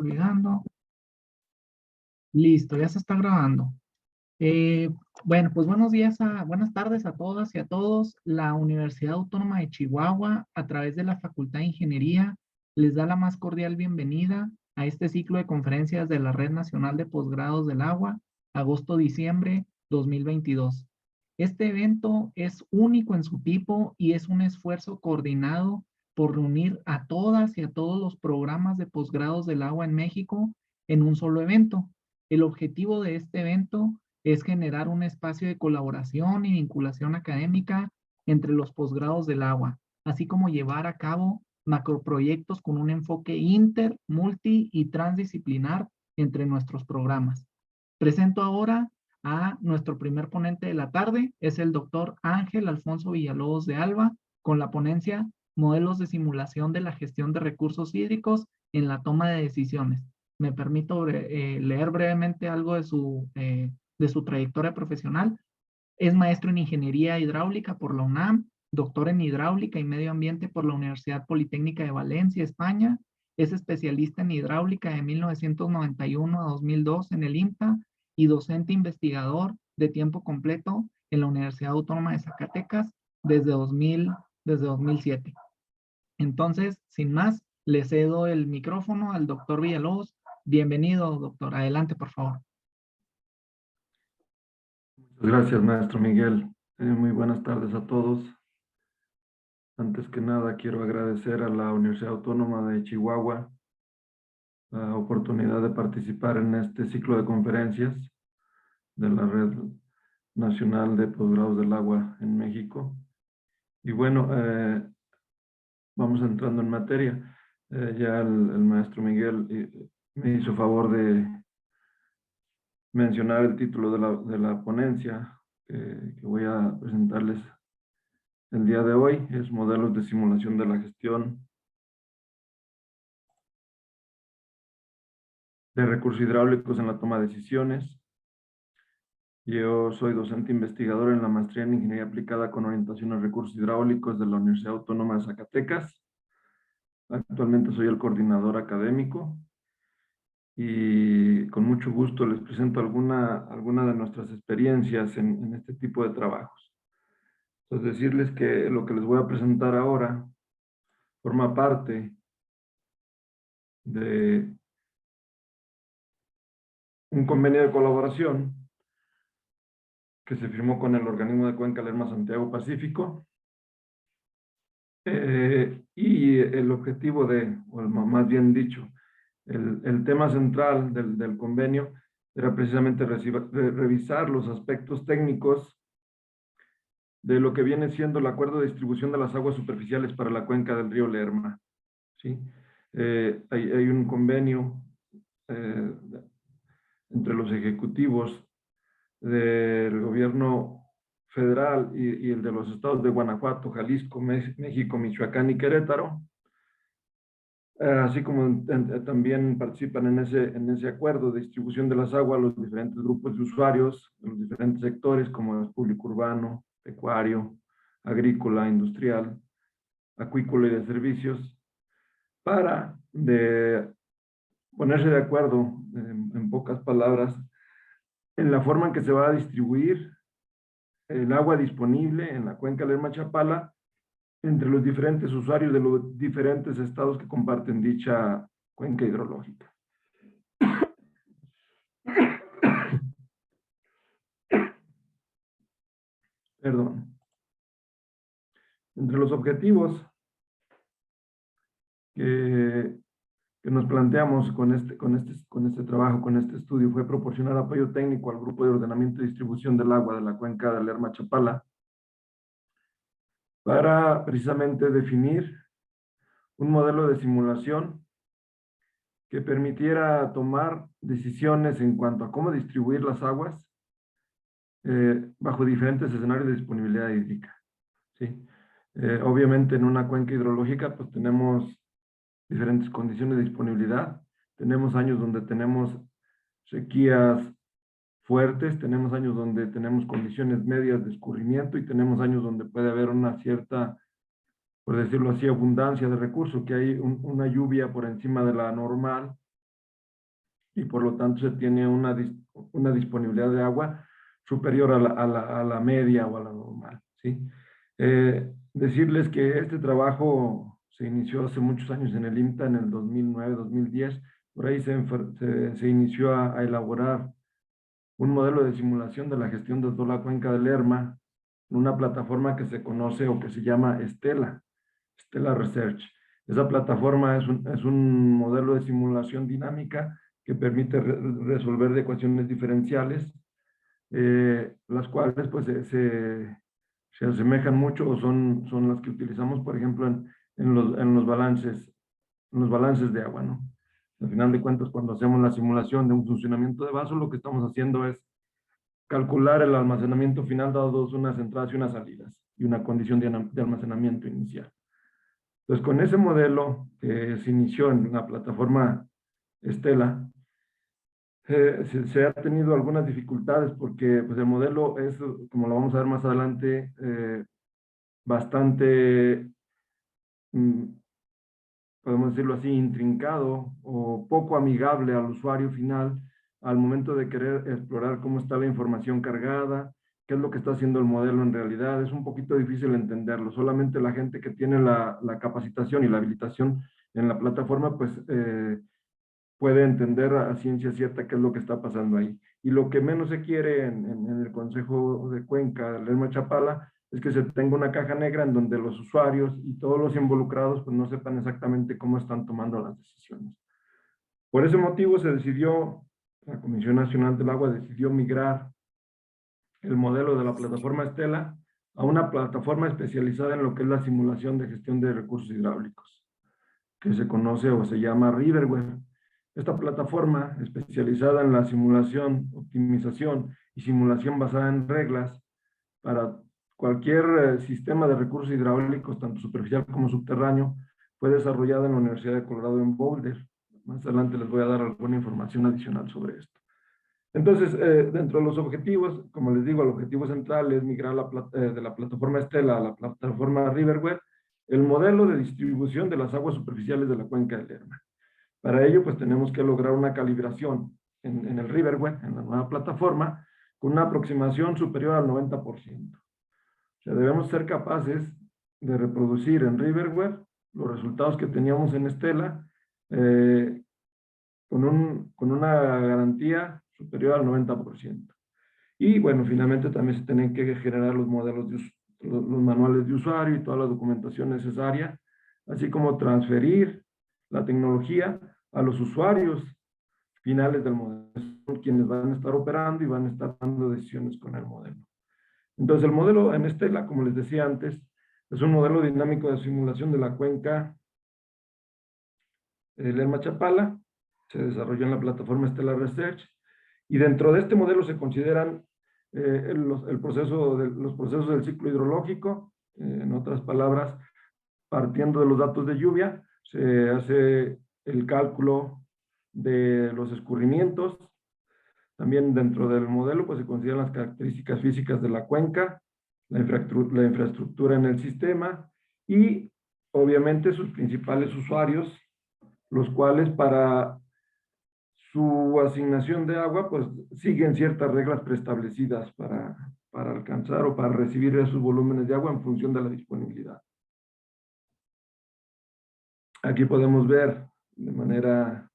consolidando. Listo, ya se está grabando. Eh, bueno, pues buenas tardes a todas y a todos. La Universidad Autónoma de Chihuahua, a través de la Facultad de Ingeniería, les da la más cordial bienvenida a este ciclo de conferencias de la Red Nacional de Posgrados del Agua, agosto-diciembre 2022. Este evento es único en su tipo y es un esfuerzo coordinado por reunir a todas y a todos los programas de posgrados del agua en México en un solo evento. El objetivo de este evento es generar un espacio de colaboración y vinculación académica entre los posgrados del agua, así como llevar a cabo macroproyectos con un enfoque inter, multi y transdisciplinar entre nuestros programas. Presento ahora a nuestro primer ponente de la tarde, es el doctor Ángel Alfonso Villalobos de Alba, con la ponencia Modelos de simulación de la gestión de recursos hídricos en la toma de decisiones. Me permito leer brevemente algo de su trayectoria profesional. Es maestro en Ingeniería Hidráulica por la UNAM, doctor en Hidráulica y Medio Ambiente por la Universidad Politécnica de Valencia, España. Es especialista en hidráulica de 1991 a 2002 en el INTA y docente investigador de tiempo completo en la Universidad Autónoma de Zacatecas desde 2007. Entonces, sin más, le cedo el micrófono al doctor Villalobos. Bienvenido, doctor. Adelante, por favor. Gracias, maestro Miguel. Muy buenas tardes a todos. Antes que nada, quiero agradecer a la Universidad Autónoma de Chihuahua la oportunidad de participar en este ciclo de conferencias de la Red Nacional de Posgrados del Agua en México. Y bueno, vamos entrando en materia. Ya el maestro Miguel me hizo favor de mencionar el título de la ponencia que voy a presentarles el día de hoy. Es modelos de simulación de la gestión de recursos hidráulicos en la toma de decisiones. Yo soy docente investigador en la maestría en Ingeniería Aplicada con orientación a recursos hidráulicos de la Universidad Autónoma de Zacatecas. Actualmente soy el coordinador académico y con mucho gusto les presento alguna de nuestras experiencias en este tipo de trabajos. Entonces, decirles que lo que les voy a presentar ahora forma parte de un convenio de colaboración que se firmó con el organismo de Cuenca Lerma Santiago Pacífico, y el objetivo o más bien dicho, el tema central del convenio era precisamente revisar los aspectos técnicos de lo que viene siendo el acuerdo de distribución de las aguas superficiales para la cuenca del río Lerma, ¿sí? Hay un convenio entre los ejecutivos del gobierno federal y el de los estados de Guanajuato, Jalisco, México, Michoacán y Querétaro, así como también participan en ese acuerdo de distribución de las aguas los diferentes grupos de usuarios, de los diferentes sectores como el público urbano, pecuario, agrícola, industrial, acuícola y de servicios, para ponerse de acuerdo, en pocas palabras, en la forma en que se va a distribuir el agua disponible en la cuenca Lerma-Chapala entre los diferentes usuarios de los diferentes estados que comparten dicha cuenca hidrológica. Perdón. Entre los objetivos que nos planteamos con este trabajo, con este estudio, fue proporcionar apoyo técnico al grupo de ordenamiento y distribución del agua de la cuenca de Lerma-Chapala para precisamente definir un modelo de simulación que permitiera tomar decisiones en cuanto a cómo distribuir las aguas bajo diferentes escenarios de disponibilidad hídrica, ¿sí? Obviamente en una cuenca hidrológica pues tenemos diferentes condiciones de disponibilidad. Tenemos años donde tenemos sequías fuertes, tenemos años donde tenemos condiciones medias de escurrimiento y tenemos años donde puede haber una cierta, por decirlo así, abundancia de recursos, que hay una lluvia por encima de la normal y por lo tanto se tiene una disponibilidad de agua superior a la media o a la normal, ¿sí? Decirles que este trabajo se inició hace muchos años en el IMTA, en el 2009, 2010. Por ahí se inició a elaborar un modelo de simulación de la gestión de toda la cuenca del Lerma en una plataforma que se conoce o que se llama Stella Research. Esa plataforma es un modelo de simulación dinámica que permite resolver de ecuaciones diferenciales, las cuales pues se asemejan mucho o son las que utilizamos, por ejemplo, en los balances de agua, ¿no? Al final de cuentas, cuando hacemos la simulación de un funcionamiento de vaso, lo que estamos haciendo es calcular el almacenamiento final dados unas entradas y unas salidas y una condición de almacenamiento inicial. Entonces, con ese modelo que se inició en la plataforma Stella, se ha tenido algunas dificultades porque pues, el modelo es, como lo vamos a ver más adelante, bastante, podemos decirlo así, intrincado o poco amigable al usuario final al momento de querer explorar cómo está la información cargada, qué es lo que está haciendo el modelo en realidad. Es un poquito difícil entenderlo. Solamente la gente que tiene la capacitación y la habilitación en la plataforma, pues puede entender a ciencia cierta qué es lo que está pasando ahí. Y lo que menos se quiere en el Consejo de Cuenca del Lerma Chapala es que se tenga una caja negra en donde los usuarios y todos los involucrados pues no sepan exactamente cómo están tomando las decisiones. Por ese motivo se decidió, la Comisión Nacional del Agua decidió migrar el modelo de la plataforma Stella a una plataforma especializada en lo que es la simulación de gestión de recursos hidráulicos, que se conoce o se llama Riverware. Esta plataforma, especializada en la simulación, optimización y simulación basada en reglas para cualquier sistema de recursos hidráulicos, tanto superficial como subterráneo, fue desarrollada en la Universidad de Colorado en Boulder. Más adelante les voy a dar alguna información adicional sobre esto. Entonces, dentro de los objetivos, como les digo, el objetivo central es migrar de la plataforma Stella a la plataforma Riverware, el modelo de distribución de las aguas superficiales de la cuenca del Lerma. Para ello, pues tenemos que lograr una calibración en el Riverware, en la nueva plataforma, con una aproximación superior al 90%. O sea, debemos ser capaces de reproducir en Riverware los resultados que teníamos en Stella con una garantía superior al 90%. Y bueno, finalmente también se tienen que generar los modelos los manuales de usuario y toda la documentación necesaria, así como transferir la tecnología a los usuarios finales del modelo, quienes van a estar operando y van a estar dando decisiones con el modelo. Entonces, el modelo en Stella, como les decía antes, es un modelo dinámico de simulación de la cuenca Lerma Chapala, se desarrolló en la plataforma Stella Research, y dentro de este modelo se consideran los procesos del ciclo hidrológico, en otras palabras, partiendo de los datos de lluvia, se hace el cálculo de los escurrimientos. También dentro del modelo pues, se consideran las características físicas de la cuenca, la infraestructura en el sistema y obviamente sus principales usuarios, los cuales para su asignación de agua pues siguen ciertas reglas preestablecidas para alcanzar o para recibir esos volúmenes de agua en función de la disponibilidad. Aquí podemos ver de manera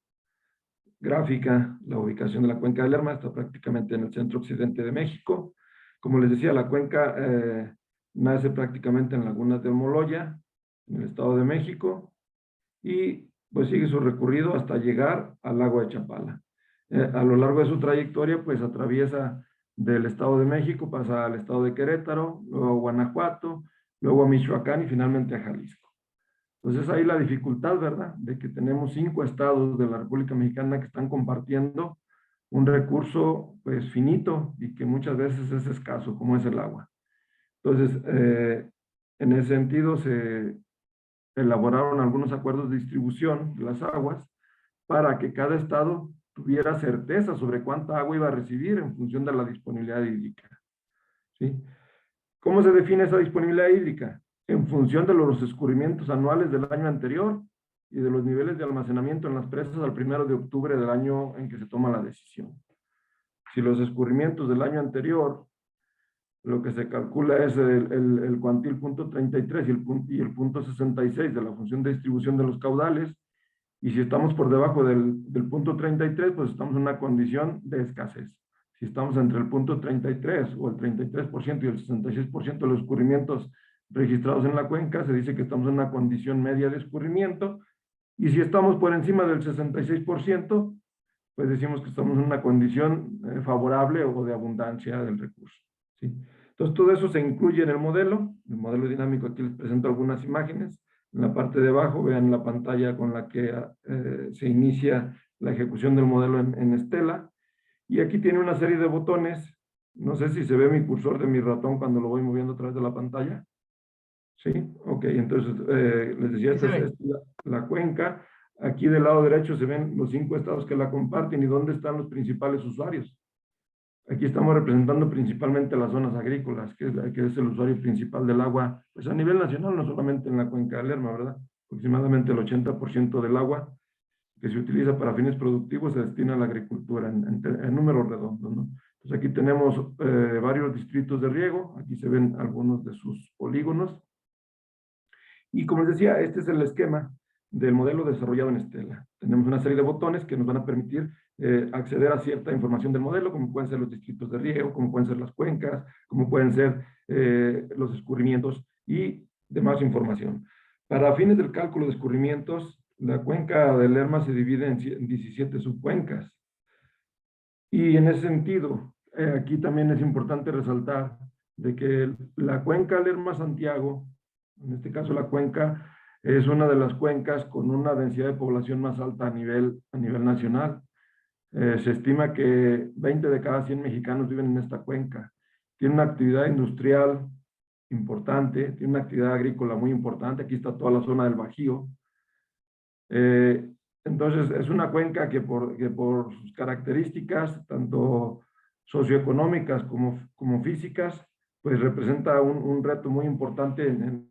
gráfica la ubicación de la cuenca del Lerma, está prácticamente en el centro occidente de México. Como les decía, la cuenca nace prácticamente en Lagunas de Almoloya, en el Estado de México, y pues sigue su recorrido hasta llegar al lago de Chapala. A lo largo de su trayectoria, pues atraviesa del Estado de México, pasa al Estado de Querétaro, luego a Guanajuato, luego a Michoacán y finalmente a Jalisco. Entonces ahí la dificultad, ¿verdad? De que tenemos 5 estados de la República Mexicana que están compartiendo un recurso pues finito y que muchas veces es escaso, como es el agua. Entonces, en ese sentido se elaboraron algunos acuerdos de distribución de las aguas para que cada estado tuviera certeza sobre cuánta agua iba a recibir en función de la disponibilidad hídrica. ¿Sí? ¿Cómo se define esa disponibilidad hídrica? En función de los escurrimientos anuales del año anterior y de los niveles de almacenamiento en las presas al 1 de octubre del año en que se toma la decisión. Si los escurrimientos del año anterior, lo que se calcula es el cuantil punto 33 y el punto 66 de la función de distribución de los caudales, y si estamos por debajo del punto 33, pues estamos en una condición de escasez. Si estamos entre el punto 33 o el 33% y el 66% de los escurrimientos registrados en la cuenca, se dice que estamos en una condición media de escurrimiento, y si estamos por encima del 66%, pues decimos que estamos en una condición favorable o de abundancia del recurso, ¿sí? Entonces, todo eso se incluye en el modelo dinámico. Aquí les presento algunas imágenes. En la parte de abajo, vean la pantalla con la que se inicia la ejecución del modelo en Stella. Y aquí tiene una serie de botones. No sé si se ve mi cursor de mi ratón cuando lo voy moviendo a través de la pantalla. ¿Sí? Ok, entonces les decía, Sí se esta ve. es la cuenca. Aquí del lado derecho se ven los 5 estados que la comparten y dónde están los principales usuarios. Aquí estamos representando principalmente las zonas agrícolas, que es el usuario principal del agua, pues a nivel nacional, no solamente en la cuenca de Lerma, ¿verdad? Aproximadamente el 80% del agua que se utiliza para fines productivos se destina a la agricultura, en números redondos, ¿no? Entonces aquí tenemos varios distritos de riego, aquí se ven algunos de sus polígonos. Y como les decía, este es el esquema del modelo desarrollado en Stella. Tenemos una serie de botones que nos van a permitir acceder a cierta información del modelo, como pueden ser los distritos de riego, como pueden ser las cuencas, como pueden ser los escurrimientos y demás información. Para fines del cálculo de escurrimientos, la cuenca del Lerma se divide en 17 subcuencas. Y en ese sentido, aquí también es importante resaltar de que la cuenca Lerma-Santiago, en este caso la cuenca, es una de las cuencas con una densidad de población más alta a nivel nacional. Se estima que 20 de cada 100 mexicanos viven en esta cuenca. Tiene una actividad industrial importante, tiene una actividad agrícola muy importante. Aquí está toda la zona del Bajío. Entonces, es una cuenca que por sus características, tanto socioeconómicas como físicas, pues representa un reto muy importante en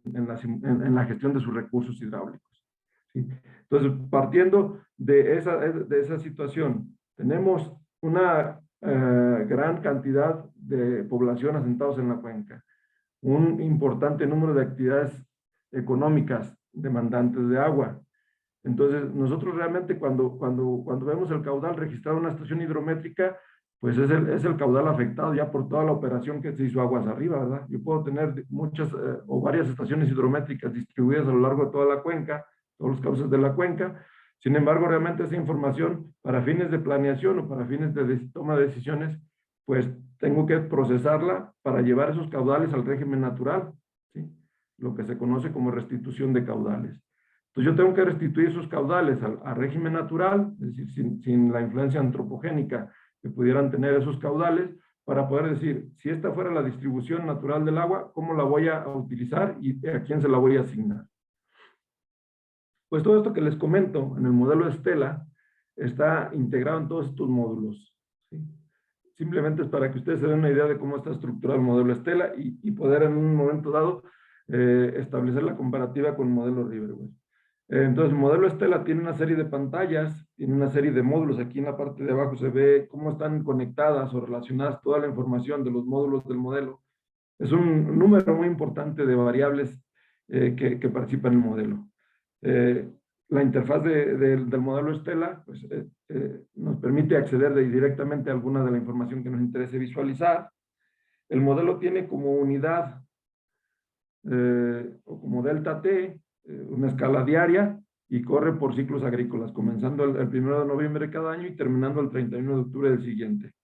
la gestión de sus recursos hidráulicos, ¿sí? Entonces, partiendo de esa situación, tenemos una gran cantidad de población asentados en la cuenca, un importante número de actividades económicas demandantes de agua. Entonces, nosotros realmente cuando vemos el caudal registrado en una estación hidrométrica, pues es el caudal afectado ya por toda la operación que se hizo aguas arriba, ¿verdad? Yo puedo tener muchas o varias estaciones hidrométricas distribuidas a lo largo de toda la cuenca, todos los cauces de la cuenca. Sin embargo, realmente esa información para fines de planeación o para fines de toma de decisiones, pues tengo que procesarla para llevar esos caudales al régimen natural, ¿sí? Lo que se conoce como restitución de caudales. Entonces yo tengo que restituir esos caudales al régimen natural, es decir, sin la influencia antropogénica que pudieran tener esos caudales, para poder decir, si esta fuera la distribución natural del agua, ¿cómo la voy a utilizar y a quién se la voy a asignar? Pues todo esto que les comento en el modelo Stella está integrado en todos estos módulos, ¿sí? Simplemente es para que ustedes se den una idea de cómo está estructurado el modelo Stella y poder en un momento dado establecer la comparativa con el modelo Riverway. Entonces, el modelo Stella tiene una serie de pantallas, tiene una serie de módulos. Aquí en la parte de abajo se ve cómo están conectadas o relacionadas toda la información de los módulos del modelo. Es un número muy importante de variables que participan en el modelo. La interfaz del modelo Stella pues, nos permite acceder directamente a alguna de la información que nos interese visualizar. El modelo tiene como unidad o como delta T, una escala diaria y corre por ciclos agrícolas, comenzando el 1 de noviembre de cada año y terminando el 31 de octubre del siguiente.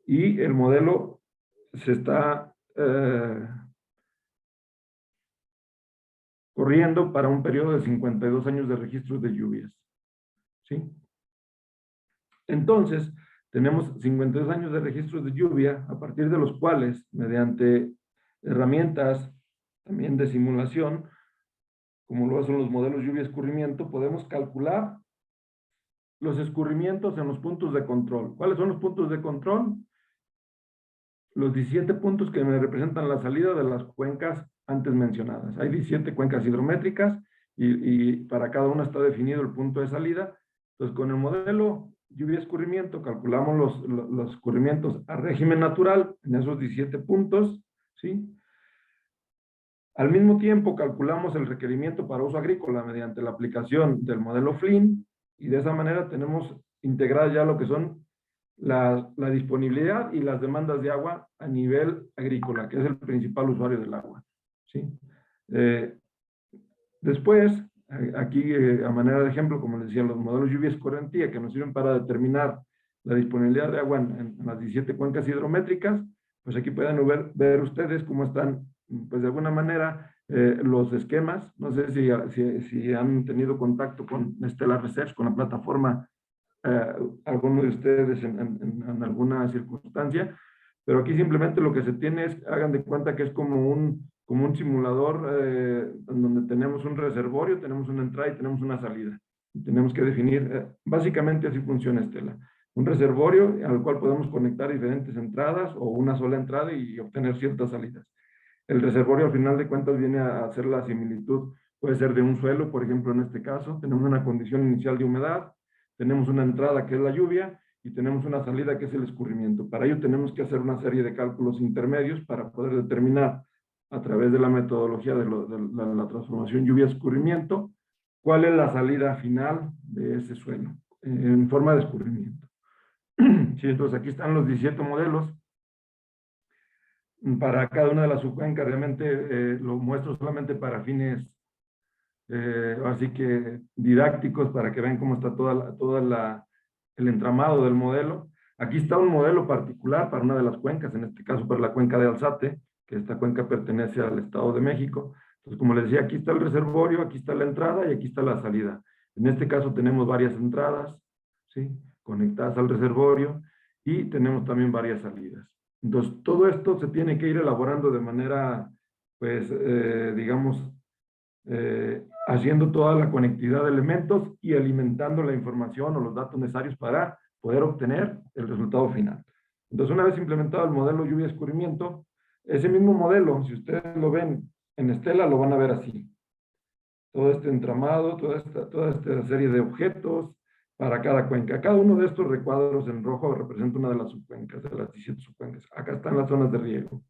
Y el modelo se está corriendo para un periodo de 52 años de registros de lluvias, ¿sí? Entonces, tenemos 52 años de registros de lluvia, a partir de los cuales, mediante herramientas también de simulación, como lo son los modelos lluvia-escurrimiento, podemos calcular los escurrimientos en los puntos de control. ¿Cuáles son los puntos de control? Los 17 puntos que me representan la salida de las cuencas antes mencionadas. Hay 17 cuencas hidrométricas y para cada una está definido el punto de salida. Entonces, con el modelo lluvia-escurrimiento, calculamos los escurrimientos a régimen natural en esos 17 puntos, ¿sí? Al mismo tiempo, calculamos el requerimiento para uso agrícola mediante la aplicación del modelo Flynn, y de esa manera tenemos integradas ya lo que son la disponibilidad y las demandas de agua a nivel agrícola, que es el principal usuario del agua, ¿sí? Después, aquí a manera de ejemplo, como les decía, los modelos lluvia-escorrentía que nos sirven para determinar la disponibilidad de agua en las 17 cuencas hidrométricas, pues aquí pueden ver ustedes cómo están, pues de alguna manera, los esquemas. No sé si han tenido contacto con Stellar Research, con la plataforma, alguno de ustedes en alguna circunstancia, pero aquí simplemente lo que se tiene es, hagan de cuenta que es como un simulador en donde tenemos un reservorio, tenemos una entrada y tenemos una salida. Y tenemos que definir, básicamente así funciona Stella. Un reservorio al cual podemos conectar diferentes entradas o una sola entrada y obtener ciertas salidas. El reservorio al final de cuentas viene a hacer la similitud, puede ser de un suelo, por ejemplo en este caso, tenemos una condición inicial de humedad, tenemos una entrada que es la lluvia y tenemos una salida que es el escurrimiento. Para ello tenemos que hacer una serie de cálculos intermedios para poder determinar a través de la metodología de la transformación lluvia-escurrimiento cuál es la salida final de ese suelo en forma de escurrimiento. Sí, entonces aquí están los 17 modelos. Para cada una de las subcuencas realmente lo muestro solamente para fines así que didácticos, para que vean cómo está el entramado del modelo. Aquí está un modelo particular para una de las cuencas, en este caso para la cuenca de Alzate, que esta cuenca pertenece al Estado de México. Entonces, como les decía, aquí está el reservorio, aquí está la entrada y aquí está la salida. En este caso tenemos varias entradas, ¿sí?, conectadas al reservorio, y tenemos también varias salidas. Entonces, todo esto se tiene que ir elaborando de manera, pues, digamos, haciendo toda la conectividad de elementos y alimentando la información o los datos necesarios para poder obtener el resultado final. Entonces, una vez implementado el modelo lluvia-escurrimiento, ese mismo modelo, si ustedes lo ven en Stella, lo van a ver así. Todo este entramado, toda esta serie de objetos para cada cuenca. Cada uno de estos recuadros en rojo representa una de las subcuencas, de las 17 subcuencas. Acá están las zonas de riego.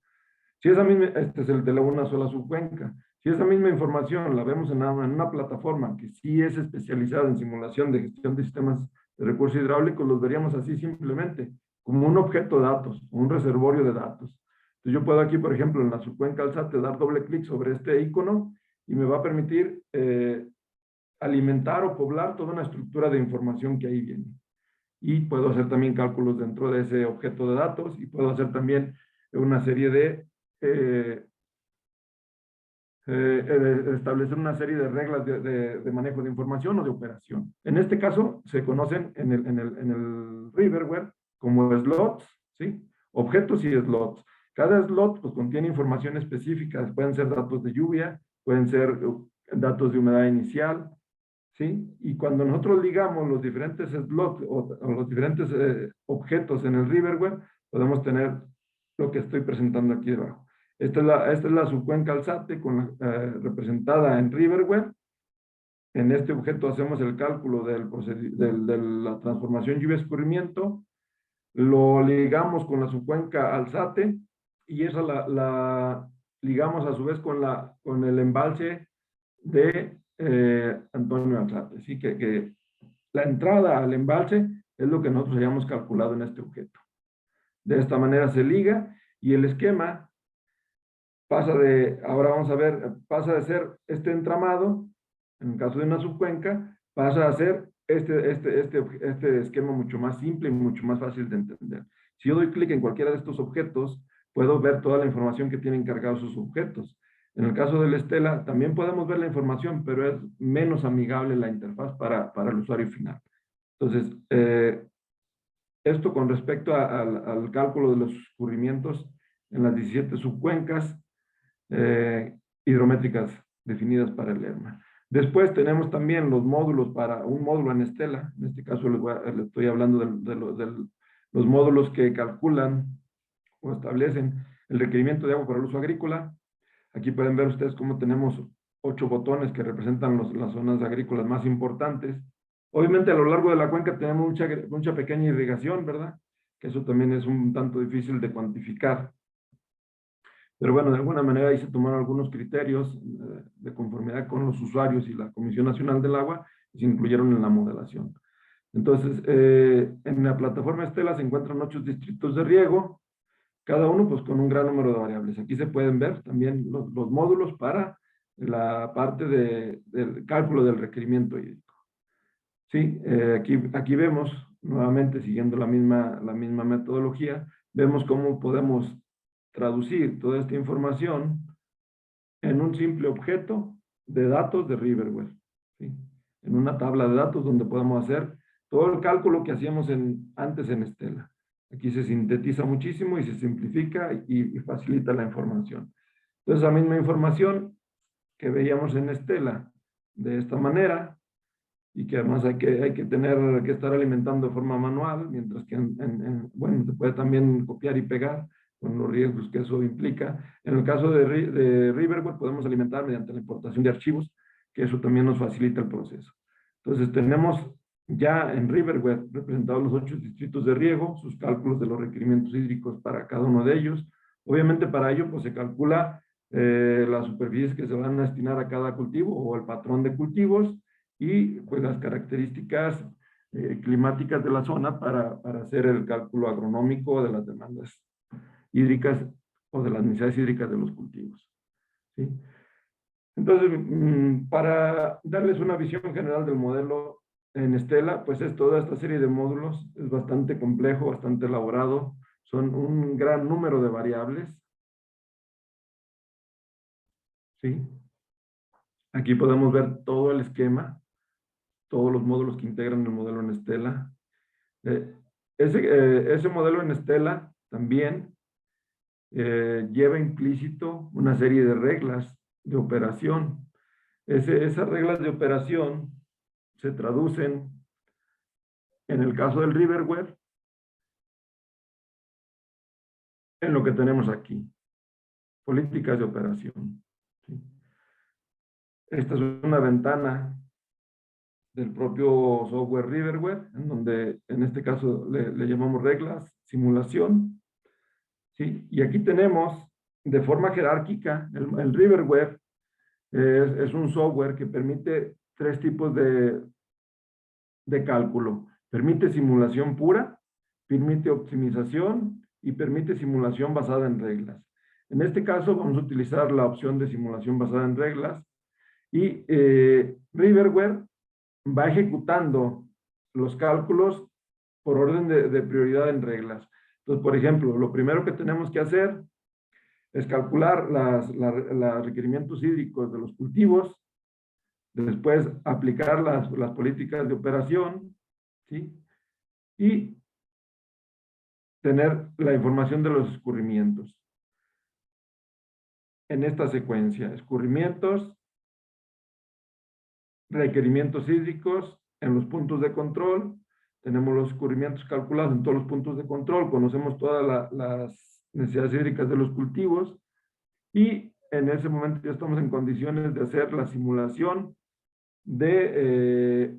Si esa misma, este es el de una sola subcuenca. Si esa misma información la vemos en una plataforma que sí es especializada en simulación de gestión de sistemas de recursos hidráulicos, los veríamos así simplemente, como un objeto de datos, un reservorio de datos. Entonces yo puedo aquí, por ejemplo, en la subcuenca Alzate, dar doble clic sobre este icono y me va a permitir alimentar o poblar toda una estructura de información que ahí viene. Y puedo hacer también cálculos dentro de ese objeto de datos y puedo hacer también una serie de establecer una serie de reglas de manejo de información o de operación. En este caso, se conocen en el Riverware como slots, ¿sí? Objetos y slots. Cada slot pues, contiene información específica. Pueden ser datos de lluvia, pueden ser datos de humedad inicial, ¿sí? Y cuando nosotros ligamos los diferentes slots o los diferentes objetos en el Riverware, podemos tener lo que estoy presentando aquí debajo. Esta es la subcuenca Alzate representada en Riverware. En este objeto hacemos el cálculo de la transformación lluvia-escurrimiento, lo ligamos con la subcuenca Alzate y esa la ligamos a su vez con el embalse de Antonio Alzate. Así que la entrada al embalse es lo que nosotros hayamos calculado en este objeto. De esta manera se liga y el esquema ahora vamos a ver, pasa de ser este entramado, en el caso de una subcuenca, pasa a ser este esquema mucho más simple y mucho más fácil de entender. Si yo doy clic en cualquiera de estos objetos, puedo ver toda la información que tienen cargados sus objetos. En el caso del Stella, también podemos ver la información, pero es menos amigable la interfaz para el usuario final. Entonces, esto con respecto al cálculo de los escurrimientos en las 17 subcuencas hidrométricas definidas para el Lerma. Después tenemos también los módulos para un módulo en Stella. En este caso les estoy hablando de los módulos que calculan o establecen el requerimiento de agua para el uso agrícola. Aquí pueden ver ustedes cómo tenemos 8 botones que representan las zonas agrícolas más importantes. Obviamente a lo largo de la cuenca tenemos mucha pequeña irrigación, ¿verdad? Que eso también es un tanto difícil de cuantificar. Pero bueno, de alguna manera ahí se tomaron algunos criterios de conformidad con los usuarios y la Comisión Nacional del Agua y se incluyeron en la modelación. Entonces, en la plataforma Estela se encuentran 8 distritos de riego, cada uno pues con un gran número de variables. Aquí se pueden ver también los módulos para la parte del cálculo del requerimiento hídrico. Sí, aquí vemos, nuevamente siguiendo la misma metodología, vemos cómo podemos traducir toda esta información en un simple objeto de datos de Riverware, ¿sí? En una tabla de datos donde podemos hacer todo el cálculo que hacíamos antes en Estela. Aquí se sintetiza muchísimo y se simplifica y facilita la información. Entonces, la misma información que veíamos en Estela de esta manera, y que además hay que estar alimentando de forma manual, mientras que, bueno, se puede también copiar y pegar con los riesgos que eso implica. En el caso de Riverware podemos alimentar mediante la importación de archivos, que eso también nos facilita el proceso. Entonces tenemos ya en Riverware representados los 8 distritos de riego, sus cálculos de los requerimientos hídricos para cada uno de ellos. Obviamente para ello pues se calcula las superficies que se van a destinar a cada cultivo o el patrón de cultivos, y pues las características climáticas de la zona para hacer el cálculo agronómico de las demandas hídricas o de las necesidades hídricas de los cultivos, ¿sí? Entonces, para darles una visión general del modelo en Estela, pues es toda esta serie de módulos, es bastante complejo, bastante elaborado, son un gran número de variables, ¿sí? Aquí podemos ver todo el esquema, todos los módulos que integran el modelo en Estela. Ese modelo en Estela también lleva implícito una serie de reglas de operación. Esas reglas de operación se traducen, en el caso del Riverware, en lo que tenemos aquí: políticas de operación, ¿sí? Esta es una ventana del propio software Riverware, en donde en este caso le llamamos reglas, simulación, ¿sí? Y aquí tenemos de forma jerárquica el Riverware. Es un software que permite 3 tipos de cálculo. Permite simulación pura, permite optimización y permite simulación basada en reglas. En este caso vamos a utilizar la opción de simulación basada en reglas, y Riverware va ejecutando los cálculos por orden de prioridad en reglas. Entonces, por ejemplo, lo primero que tenemos que hacer es calcular los requerimientos hídricos de los cultivos, después aplicar las políticas de operación, ¿sí? Y tener la información de los escurrimientos. En esta secuencia: escurrimientos, requerimientos hídricos en los puntos de control. Tenemos los escurrimientos calculados en todos los puntos de control, conocemos todas las necesidades hídricas de los cultivos, y en ese momento ya estamos en condiciones de hacer la simulación de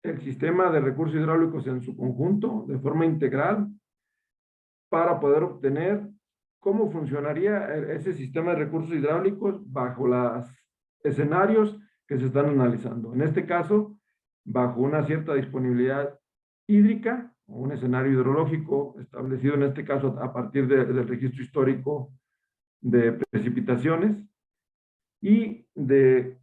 el sistema de recursos hidráulicos en su conjunto, de forma integral, para poder obtener cómo funcionaría ese sistema de recursos hidráulicos bajo los escenarios que se están analizando. En este caso, bajo una cierta disponibilidad hídrica, o un escenario hidrológico establecido en este caso a partir del registro histórico de precipitaciones, y de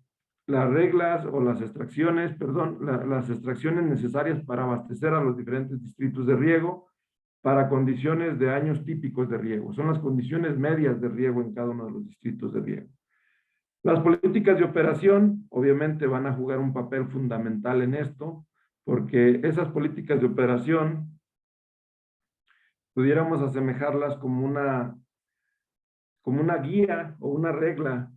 las reglas o las extracciones, perdón, las extracciones necesarias para abastecer a los diferentes distritos de riego para condiciones de años típicos de riego. Son las condiciones medias de riego en cada uno de los distritos de riego. Las políticas de operación obviamente van a jugar un papel fundamental en esto, porque esas políticas de operación pudiéramos asemejarlas como una guía o una regla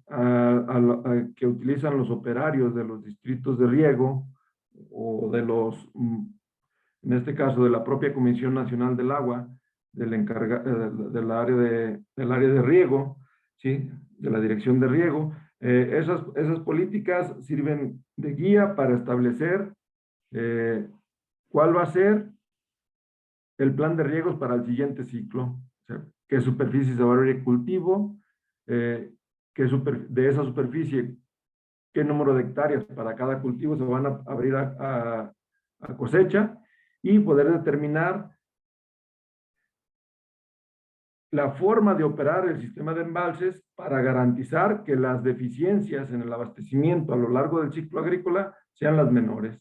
que utilizan los operarios de los distritos de riego, o en este caso de la propia Comisión Nacional del Agua, del área de riego, ¿sí? De la Dirección de Riego, Esas políticas sirven de guía para establecer cuál va a ser el plan de riegos para el siguiente ciclo. O sea, qué superficie se va a abrir cultivo, de esa superficie, qué número de hectáreas para cada cultivo se van a abrir a cosecha, y poder determinar la forma de operar el sistema de embalses para garantizar que las deficiencias en el abastecimiento a lo largo del ciclo agrícola sean las menores.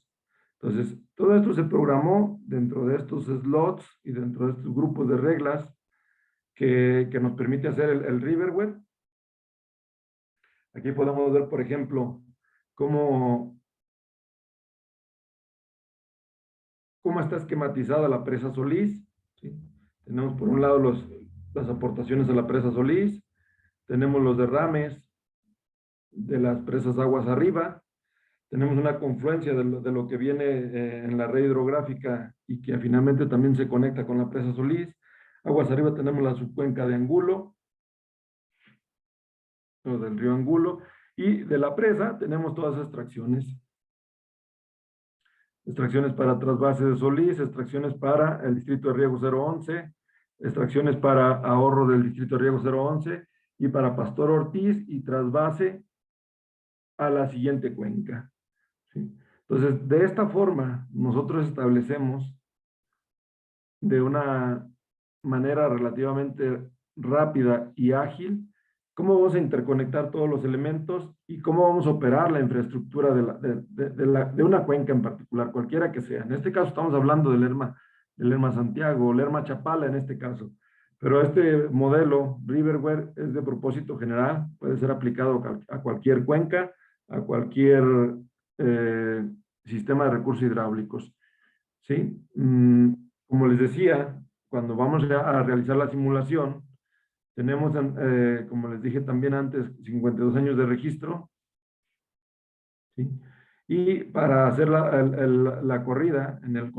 Entonces, todo esto se programó dentro de estos slots y dentro de estos grupos de reglas que nos permite hacer el Riverware. Aquí podemos ver, por ejemplo, cómo está esquematizada la presa Solís, ¿sí? Tenemos por un lado las aportaciones a la presa Solís, tenemos los derrames de las presas aguas arriba, tenemos una confluencia de lo que viene en la red hidrográfica y que finalmente también se conecta con la presa Solís. Aguas arriba tenemos la subcuenca de Angulo, o del río Angulo, y de la presa tenemos todas las extracciones. Extracciones para trasvase de Solís, extracciones para el distrito de riego 011, extracciones para ahorro del distrito de riego 011 y para Pastor Ortiz y trasvase a la siguiente cuenca, ¿sí? Entonces, de esta forma, nosotros establecemos de una manera relativamente rápida y ágil cómo vamos a interconectar todos los elementos y cómo vamos a operar la infraestructura de una cuenca en particular, cualquiera que sea. En este caso estamos hablando del Lerma Santiago, o Lerma Chapala en este caso. Pero este modelo, Riverware, es de propósito general, puede ser aplicado a cualquier cuenca, a cualquier sistema de recursos hidráulicos, ¿sí? Como les decía, cuando vamos a realizar la simulación, tenemos, como les dije también antes, 52 años de registro, ¿sí? Y para hacer la corrida, en el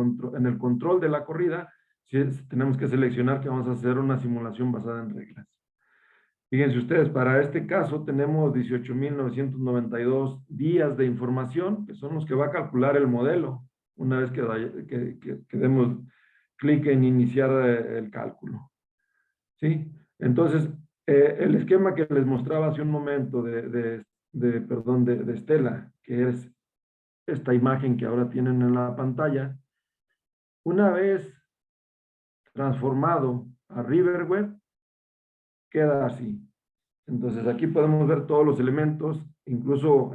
control de la corrida, sí, tenemos que seleccionar que vamos a hacer una simulación basada en reglas. Fíjense ustedes, para este caso tenemos 18.992 días de información, que son los que va a calcular el modelo, una vez que demos clic en iniciar el cálculo, ¿sí? Entonces, el esquema que les mostraba hace un momento de Stella, que es esta imagen que ahora tienen en la pantalla, una vez transformado a Riverware, queda así. Entonces, aquí podemos ver todos los elementos, incluso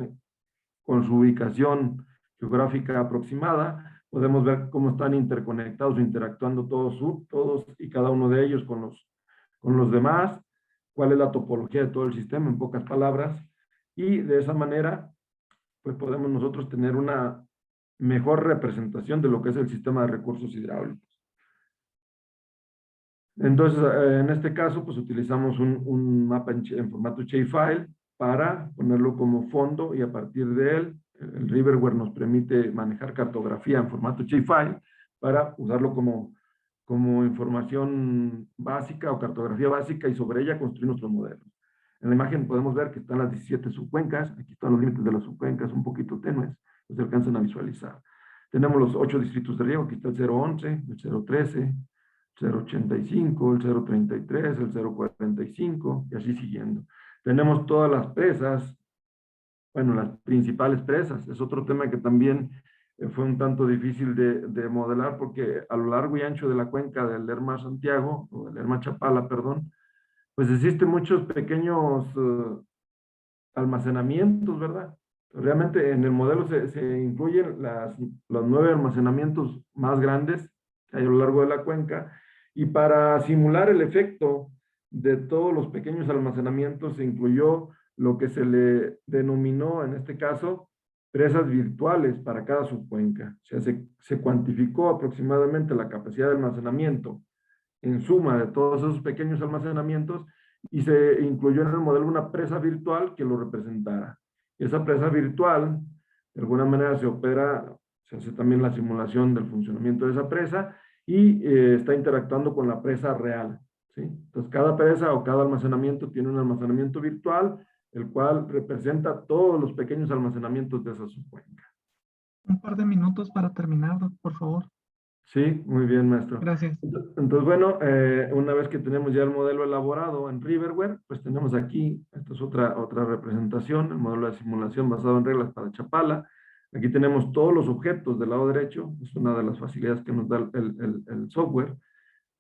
con su ubicación geográfica aproximada, podemos ver cómo están interconectados, interactuando todos y cada uno de ellos con los demás, cuál es la topología de todo el sistema, en pocas palabras, y de esa manera, pues podemos nosotros tener una mejor representación de lo que es el sistema de recursos hidráulicos. Entonces, en este caso, pues utilizamos un mapa en formato shapefile para ponerlo como fondo, y a partir de él, el Riverware nos permite manejar cartografía en formato shapefile para usarlo como información básica o cartografía básica, y sobre ella construir nuestros modelos. En la imagen podemos ver que están las 17 subcuencas. Aquí están los límites de las subcuencas un poquito tenues, no se alcanzan a visualizar. Tenemos los 8 distritos de riego. Aquí está el 011, el 013, 085, el 033, el 045, y así siguiendo. Tenemos todas las presas, bueno, las principales presas. Es otro tema que también fue un tanto difícil de modelar, porque a lo largo y ancho de la cuenca del Lerma Santiago, o del Lerma Chapala, perdón, pues existen muchos pequeños almacenamientos, ¿verdad? Realmente en el modelo se incluyen los 9 almacenamientos más grandes que hay a lo largo de la cuenca, y para simular el efecto de todos los pequeños almacenamientos se incluyó lo que se le denominó en este caso presas virtuales para cada subcuenca. O sea, se cuantificó aproximadamente la capacidad de almacenamiento en suma de todos esos pequeños almacenamientos, y se incluyó en el modelo una presa virtual que lo representara. Esa presa virtual, de alguna manera se opera, se hace también la simulación del funcionamiento de esa presa, y está interactuando con la presa real, ¿sí? Entonces, cada presa o cada almacenamiento tiene un almacenamiento virtual, el cual representa todos los pequeños almacenamientos de esa subcuenca. Un par de minutos para terminar, por favor. Sí, muy bien, maestro. Gracias. Entonces, bueno, una vez que tenemos ya el modelo elaborado en Riverware, pues tenemos aquí, esta es otra representación, el modelo de simulación basado en reglas para Chapala. Aquí tenemos todos los objetos del lado derecho, es una de las facilidades que nos da el software,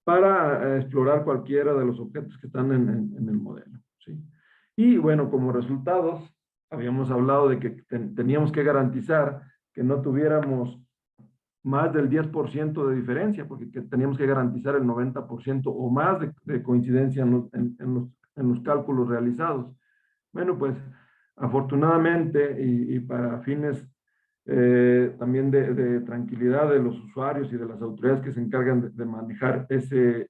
para explorar cualquiera de los objetos que están en el modelo, ¿sí? Y bueno, como resultados, habíamos hablado de que teníamos que garantizar que no tuviéramos más del 10% de diferencia, porque teníamos que garantizar el 90% o más de coincidencia en los cálculos realizados. Bueno, pues afortunadamente y para fines también de tranquilidad de los usuarios y de las autoridades que se encargan de manejar ese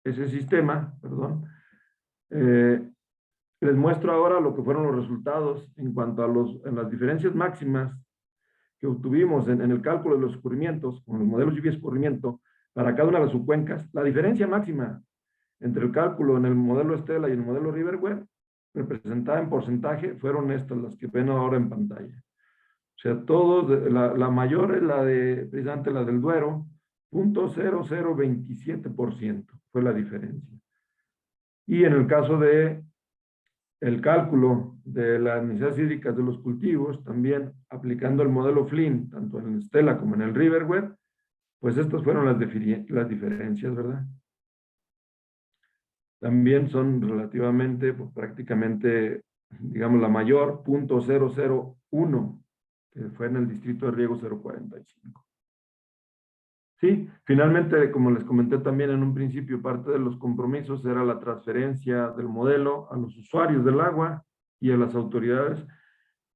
sistema, perdón, les muestro ahora lo que fueron los resultados en cuanto a las diferencias máximas que obtuvimos en el cálculo de los escurrimientos, con los modelos lluvia escurrimiento, para cada una de las subcuencas. La diferencia máxima entre el cálculo en el modelo Stella y el modelo Riverware, representada en porcentaje, fueron estas, las que ven ahora en pantalla. O sea, todos, la mayor es precisamente la del Duero, 0.0027% fue la diferencia. Y en el caso de el cálculo de las necesidades hídricas de los cultivos, también aplicando el modelo Flynn, tanto en Stella como en el Riverware, pues estas fueron las diferencias, ¿verdad? También son relativamente, pues prácticamente, digamos, la mayor, 0.001, que fue en el distrito de riego 045. Sí, finalmente, como les comenté también en un principio, parte de los compromisos era la transferencia del modelo a los usuarios del agua y a las autoridades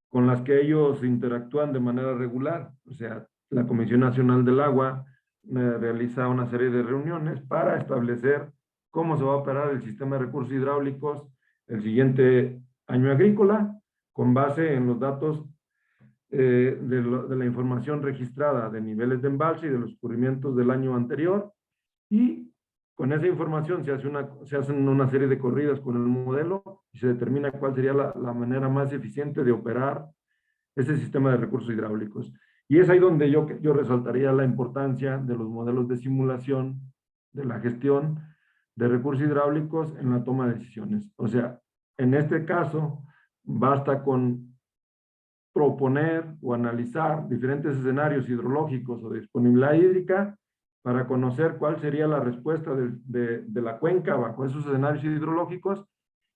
con las que ellos interactúan de manera regular. O sea, la Comisión Nacional del Agua realiza una serie de reuniones para establecer cómo se va a operar el sistema de recursos hidráulicos el siguiente año agrícola, con base en los datos de la información registrada de niveles de embalse y de los escurrimientos del año anterior, y con esa información se hacen una serie de corridas con el modelo y se determina cuál sería la manera más eficiente de operar ese sistema de recursos hidráulicos. Y es ahí donde yo resaltaría la importancia de los modelos de simulación, de la gestión de recursos hidráulicos en la toma de decisiones. O sea, en este caso, basta con proponer o analizar diferentes escenarios hidrológicos o de disponibilidad hídrica para conocer cuál sería la respuesta de la cuenca bajo esos escenarios hidrológicos,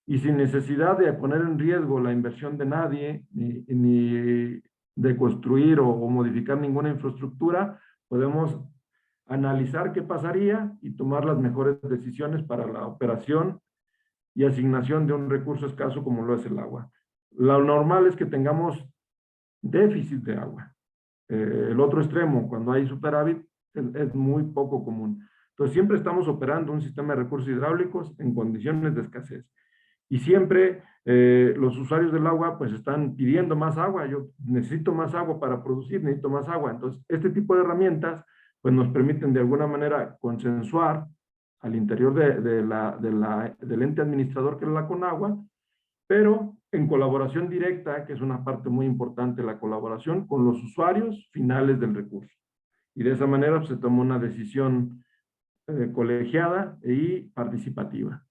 y sin necesidad de poner en riesgo la inversión de nadie, ni de construir o modificar ninguna infraestructura, podemos analizar qué pasaría y tomar las mejores decisiones para la operación y asignación de un recurso escaso como lo es el agua. Lo normal es que tengamos déficit de agua. El otro extremo, cuando hay superávit, es muy poco común. Entonces, siempre estamos operando un sistema de recursos hidráulicos en condiciones de escasez. Y siempre los usuarios del agua pues están pidiendo más agua. Yo necesito más agua para producir, necesito más agua. Entonces, este tipo de herramientas pues nos permiten de alguna manera consensuar al interior del ente administrador que es la Conagua, pero en colaboración directa, que es una parte muy importante, la colaboración con los usuarios finales del recurso. Y de esa manera pues, se toma una decisión colegiada y participativa.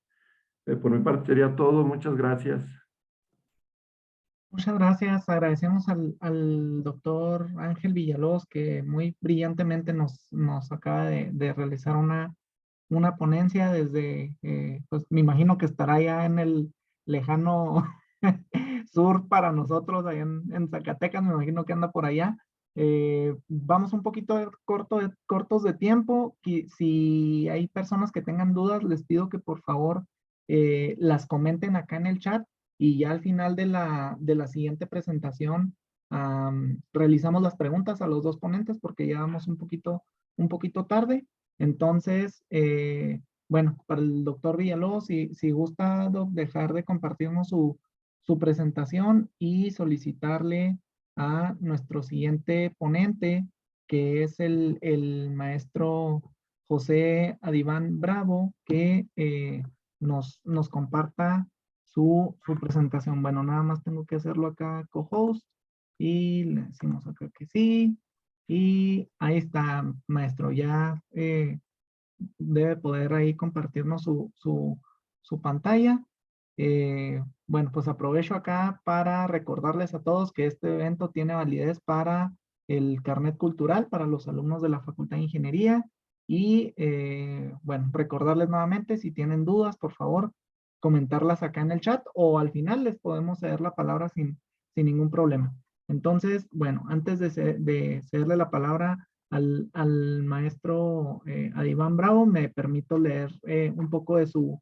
Por mi parte sería todo. Muchas gracias. Muchas gracias. Agradecemos al doctor Ángel Villalobos, que muy brillantemente nos acaba de realizar una ponencia desde, pues me imagino que estará ya en el lejano sur para nosotros, allá en Zacatecas, me imagino que anda por allá. Vamos un poquito cortos de tiempo. Si hay personas que tengan dudas, les pido que por favor las comenten acá en el chat, y ya al final de la siguiente presentación realizamos las preguntas a los dos ponentes porque ya vamos un poquito tarde. Entonces, bueno, para el doctor Villalobos, si gusta dejar de compartirnos su presentación y solicitarle a nuestro siguiente ponente, que es el maestro José Adiván Bravo, que nos comparta su presentación. Bueno, nada más tengo que hacerlo acá, co-host, y le decimos acá que sí. Y ahí está, maestro, ya debe poder ahí compartirnos su pantalla. Bueno, pues aprovecho acá para recordarles a todos que este evento tiene validez para el carnet cultural para los alumnos de la Facultad de Ingeniería. Y bueno, recordarles nuevamente, si tienen dudas, por favor, comentarlas acá en el chat o al final les podemos ceder la palabra sin ningún problema. Entonces, bueno, antes de cederle la palabra al maestro Adiván Bravo, me permito leer un poco de su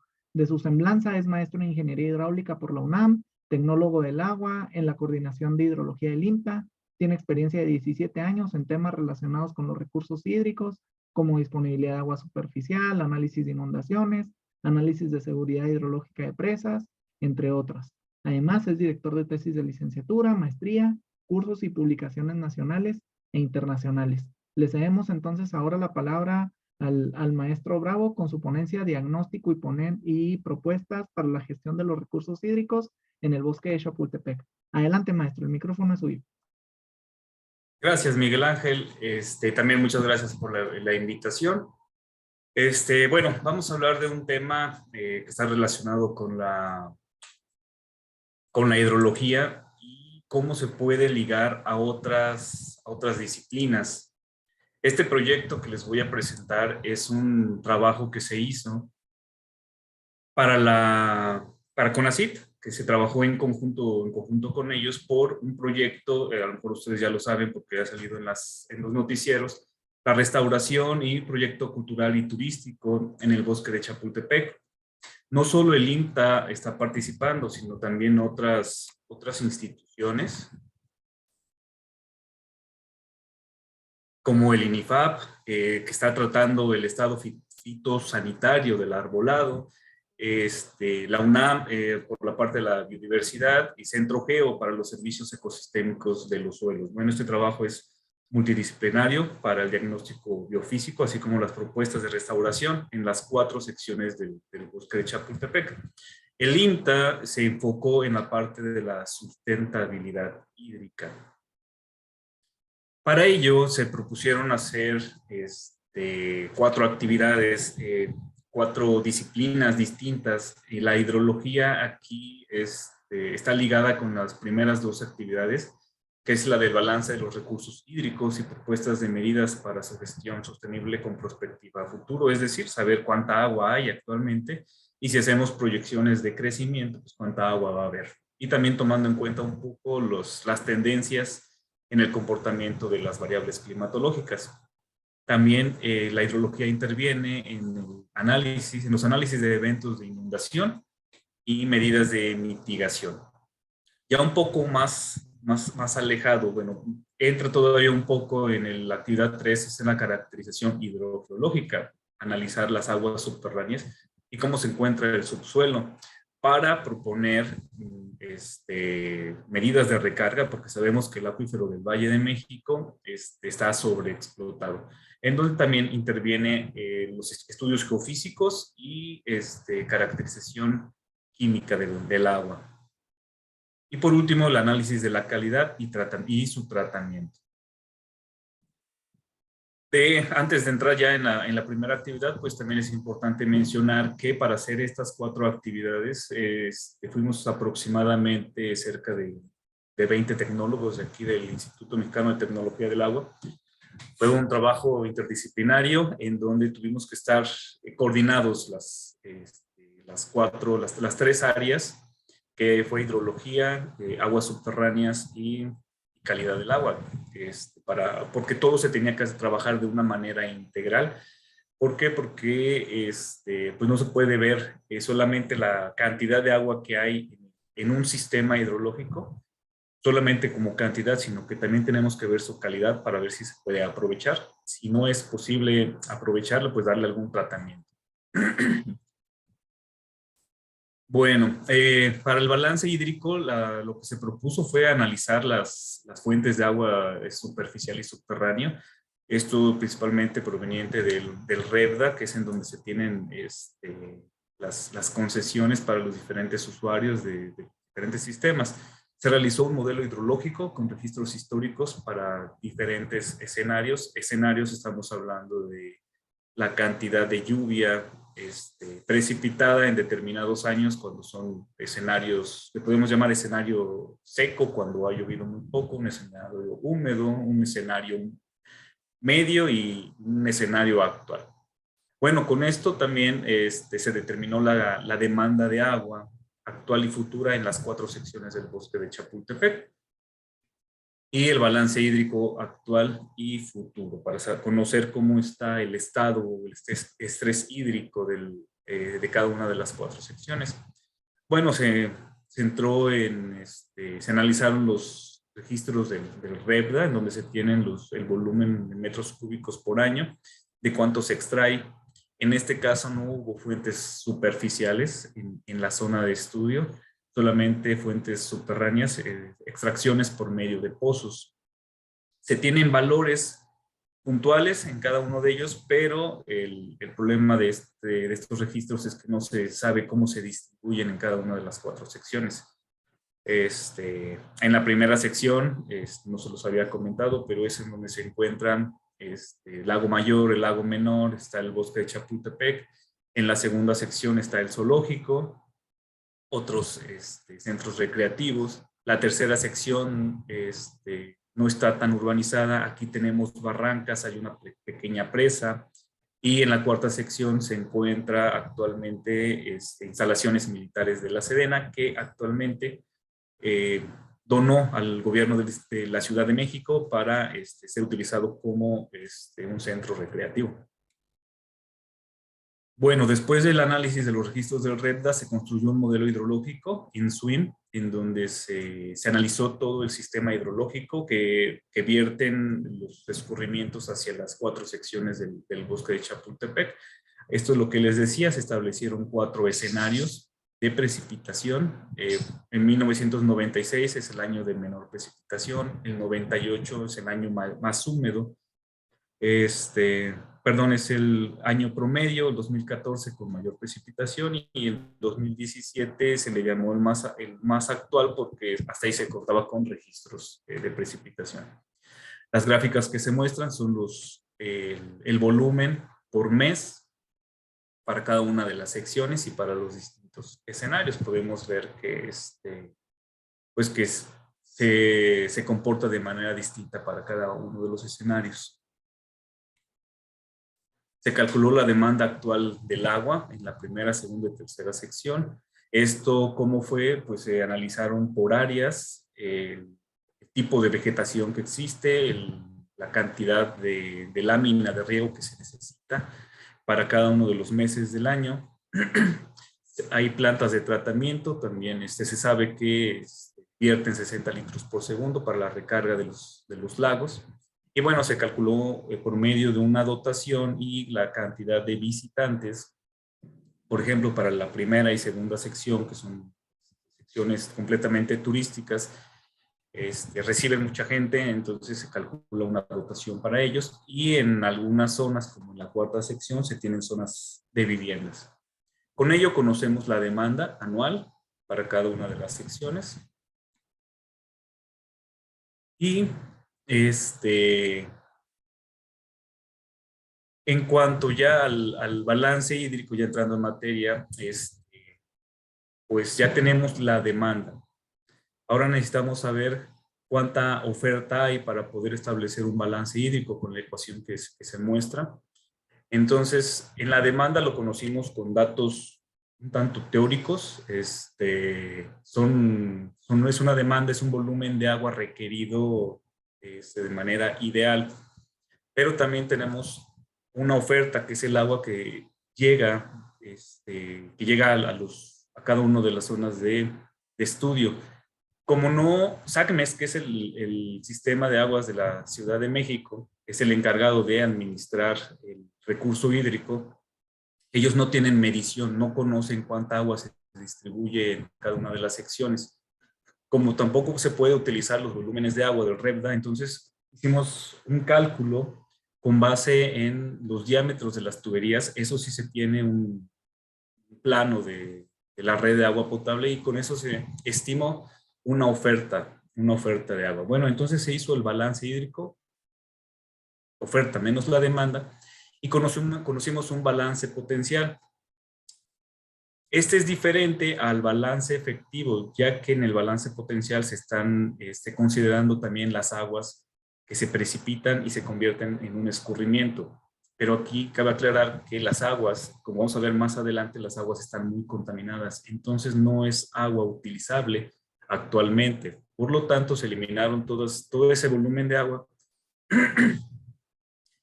semblanza. Es maestro en Ingeniería Hidráulica por la UNAM, tecnólogo del agua en la coordinación de hidrología del INTA, tiene experiencia de 17 años en temas relacionados con los recursos hídricos, como disponibilidad de agua superficial, análisis de inundaciones, análisis de seguridad hidrológica de presas, entre otras. Además, es director de tesis de licenciatura, maestría, cursos y publicaciones nacionales e internacionales. Le cedemos entonces ahora la palabra al maestro Bravo con su ponencia diagnóstico y propuestas para la gestión de los recursos hídricos en el bosque de Chapultepec. Adelante, maestro, el micrófono es suyo. Gracias, Miguel Ángel. También muchas gracias por la invitación. Bueno, vamos a hablar de un tema que está relacionado con la hidrología y cómo se puede ligar a otras disciplinas. Este proyecto que les voy a presentar es un trabajo que se hizo para CONACYT, que se trabajó en conjunto con ellos por un proyecto, a lo mejor ustedes ya lo saben porque ha salido en los noticieros, la restauración y proyecto cultural y turístico en el bosque de Chapultepec. No solo el INTA está participando, sino también otras instituciones, como el INIFAP, que está tratando el estado fitosanitario del arbolado, la UNAM por la parte de la biodiversidad y Centro Geo para los servicios ecosistémicos de los suelos. Bueno, este trabajo es multidisciplinario para el diagnóstico biofísico, así como las propuestas de restauración en las 4 secciones del bosque de Chapultepec. El INTA se enfocó en la parte de la sustentabilidad hídrica. Para ello se propusieron hacer 4 actividades, 4 disciplinas distintas, y la hidrología aquí está ligada con las primeras 2 actividades, que es la del balance de los recursos hídricos y propuestas de medidas para su gestión sostenible con perspectiva a futuro, es decir, saber cuánta agua hay actualmente y si hacemos proyecciones de crecimiento, pues cuánta agua va a haber. Y también tomando en cuenta un poco las tendencias en el comportamiento de las variables climatológicas. También la hidrología interviene en los análisis de eventos de inundación y medidas de mitigación. Ya un poco más alejado, bueno, entra todavía un poco en la actividad 3, es en la caracterización hidrogeológica, analizar las aguas subterráneas y cómo se encuentra el subsuelo para proponer medidas de recarga, porque sabemos que el acuífero del Valle de México está sobreexplotado. En donde también interviene los estudios geofísicos y caracterización química del agua. Y por último, el análisis de la calidad y su tratamiento. Antes de entrar ya en la primera actividad, pues también es importante mencionar que para hacer estas 4 actividades fuimos aproximadamente cerca de 20 tecnólogos de aquí del Instituto Mexicano de Tecnología del Agua. Fue un trabajo interdisciplinario en donde tuvimos que estar coordinados las 3 áreas, que fue hidrología, aguas subterráneas y calidad del agua, porque todo se tenía que trabajar de una manera integral. ¿Por qué? Porque pues no se puede ver solamente la cantidad de agua que hay en un sistema hidrológico, solamente como cantidad, sino que también tenemos que ver su calidad para ver si se puede aprovechar. Si no es posible aprovecharlo, pues darle algún tratamiento. Bueno, para el balance hídrico, lo que se propuso fue analizar las fuentes de agua superficial y subterráneo. Esto principalmente proveniente del REBDA, que es en donde se tienen las concesiones para los diferentes usuarios de diferentes sistemas. Se realizó un modelo hidrológico con registros históricos para diferentes escenarios. Escenarios, estamos hablando de la cantidad de lluvia precipitada en determinados años, cuando son escenarios, que podemos llamar escenario seco, cuando ha llovido muy poco, un escenario húmedo, un escenario medio y un escenario actual. Bueno, con esto también se determinó la demanda de agua actual y futura en las 4 secciones del bosque de Chapultepec y el balance hídrico actual y futuro, para conocer cómo está el estado o el estrés hídrico de cada una de las 4 secciones. Bueno, se entró se analizaron los registros del REPDA, en donde se tienen el volumen de metros cúbicos por año, de cuánto se extrae. En este caso no hubo fuentes superficiales en la zona de estudio, solamente fuentes subterráneas, extracciones por medio de pozos. Se tienen valores puntuales en cada uno de ellos, pero el problema de estos registros es que no se sabe cómo se distribuyen en cada una de las 4 secciones. En la primera sección, no se los había comentado, pero es en donde se encuentran el lago Mayor, el lago Menor, está el bosque de Chapultepec. En la segunda sección está el zoológico, otros centros recreativos. La tercera sección no está tan urbanizada. Aquí tenemos barrancas, hay una pequeña presa. Y en la cuarta sección se encuentra actualmente instalaciones militares de la Sedena, que actualmente donó al gobierno de la Ciudad de México para ser utilizado como un centro recreativo. Bueno, después del análisis de los registros del REPDA, se construyó un modelo hidrológico en SWIM, en donde se analizó todo el sistema hidrológico que vierten los escurrimientos hacia las 4 secciones del bosque de Chapultepec. Esto es lo que les decía, se establecieron 4 escenarios de precipitación. En 1996 es el año de menor precipitación, el 98 es el año más húmedo, perdón, es el año promedio, el 2014 con mayor precipitación, y el 2017 se le llamó el más actual porque hasta ahí se contaba con registros de precipitación. Las gráficas que se muestran son el volumen por mes para cada una de las secciones y para los distintos escenarios. Podemos ver que, pues que se comporta de manera distinta para cada uno de los escenarios. Se calculó la demanda actual del agua en la primera, segunda y tercera sección. Esto, ¿cómo fue? Pues se analizaron por áreas, el tipo de vegetación que existe, la cantidad de lámina de riego que se necesita para cada uno de los meses del año. Hay plantas de tratamiento, también se sabe que vierten 60 litros por segundo para la recarga de los lagos. Y bueno, se calculó por medio de una dotación y la cantidad de visitantes. Por ejemplo, para la primera y segunda sección, que son secciones completamente turísticas, reciben mucha gente, entonces se calcula una dotación para ellos, y en algunas zonas, como en la cuarta sección, se tienen zonas de viviendas. Con ello conocemos la demanda anual para cada una de las secciones. Y en cuanto ya al balance hídrico, ya entrando en materia, pues ya tenemos la demanda. Ahora necesitamos saber cuánta oferta hay para poder establecer un balance hídrico con la ecuación que se muestra. Entonces, en la demanda lo conocimos con datos un tanto teóricos. No es una demanda, es un volumen de agua requerido de manera ideal. Pero también tenemos una oferta, que es el agua que llega, a cada una de las zonas de estudio. Como no, SACMES, que es el sistema de aguas de la Ciudad de México, es el encargado de administrar el recurso hídrico, ellos no tienen medición, no conocen cuánta agua se distribuye en cada una de las secciones. Como tampoco se puede utilizar los volúmenes de agua del REPDA, entonces hicimos un cálculo con base en los diámetros de las tuberías. Eso sí se tiene plano de la red de agua potable, y con eso se estimó una oferta de agua. Bueno, entonces se hizo el balance hídrico, oferta menos la demanda, y conocimos un balance potencial. Este es diferente al balance efectivo, ya que en el balance potencial se están considerando también las aguas que se precipitan y se convierten en un escurrimiento. Pero aquí cabe aclarar que las aguas, como vamos a ver más adelante, las aguas están muy contaminadas, entonces no es agua utilizable actualmente. Por lo tanto, se eliminaron todo ese volumen de agua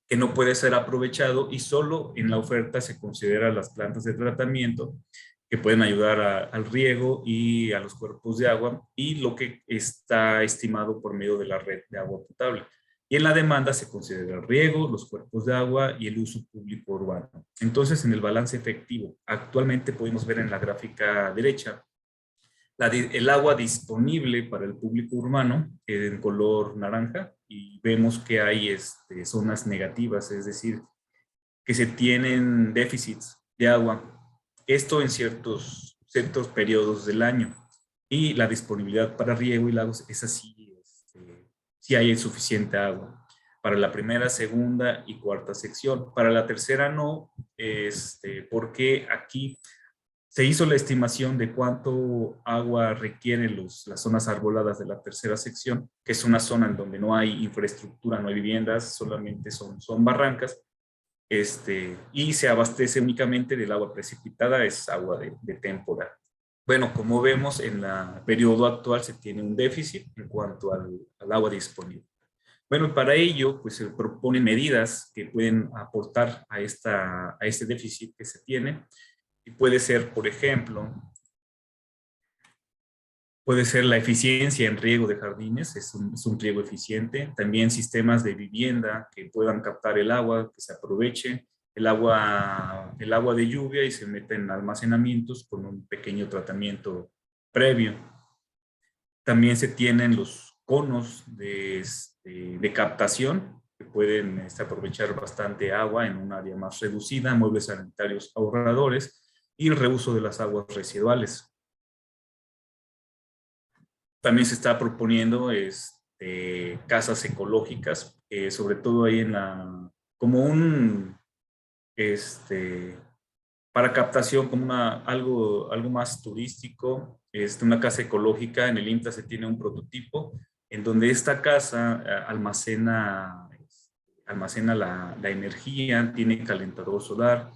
que no puede ser aprovechado, y solo en la oferta se consideran las plantas de tratamiento que pueden ayudar al riego y a los cuerpos de agua, y lo que está estimado por medio de la red de agua potable. Y en la demanda se considera el riego, los cuerpos de agua y el uso público urbano. Entonces, en el balance efectivo, actualmente podemos ver en la gráfica derecha el agua disponible para el público urbano en color naranja, y vemos que hay zonas negativas, es decir, que se tienen déficits de agua. Esto en ciertos periodos del año. Y la disponibilidad para riego y lagos es así, si hay suficiente agua. Para la primera, segunda y cuarta sección. Para la tercera no, porque aquí se hizo la estimación de cuánto agua requieren las zonas arboladas de la tercera sección, que es una zona en donde no hay infraestructura, no hay viviendas, solamente son barrancas, y se abastece únicamente del agua precipitada, es agua de temporada. Bueno, como vemos, en el periodo actual se tiene un déficit en cuanto al agua disponible. Bueno, para ello, pues se proponen medidas que pueden aportar a este déficit que se tiene, y puede ser, por ejemplo, puede ser la eficiencia en riego de jardines, es un riego eficiente. También sistemas de vivienda que puedan captar el agua, que se aproveche el agua de lluvia y se meta en almacenamientos con un pequeño tratamiento previo. También se tienen los conos de captación, que pueden aprovechar bastante agua en un área más reducida, muebles sanitarios ahorradores y el reuso de las aguas residuales. También se está proponiendo casas ecológicas, sobre todo ahí como para captación, como algo más turístico, una casa ecológica. En el INTA se tiene un prototipo en donde esta casa almacena la energía, tiene calentador solar,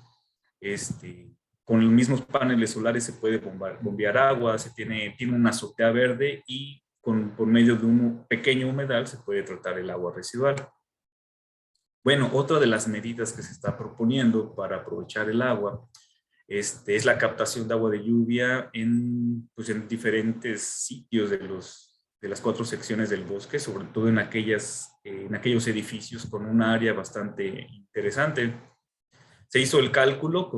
con los mismos paneles solares se puede bombear agua, tiene una azotea verde, y por medio de un pequeño humedal se puede tratar el agua residual. Bueno, otra de las medidas que se está proponiendo para aprovechar el agua es la captación de agua de lluvia en diferentes sitios de las 4 secciones del bosque, sobre todo en aquellos edificios con un área bastante interesante. Se hizo el cálculo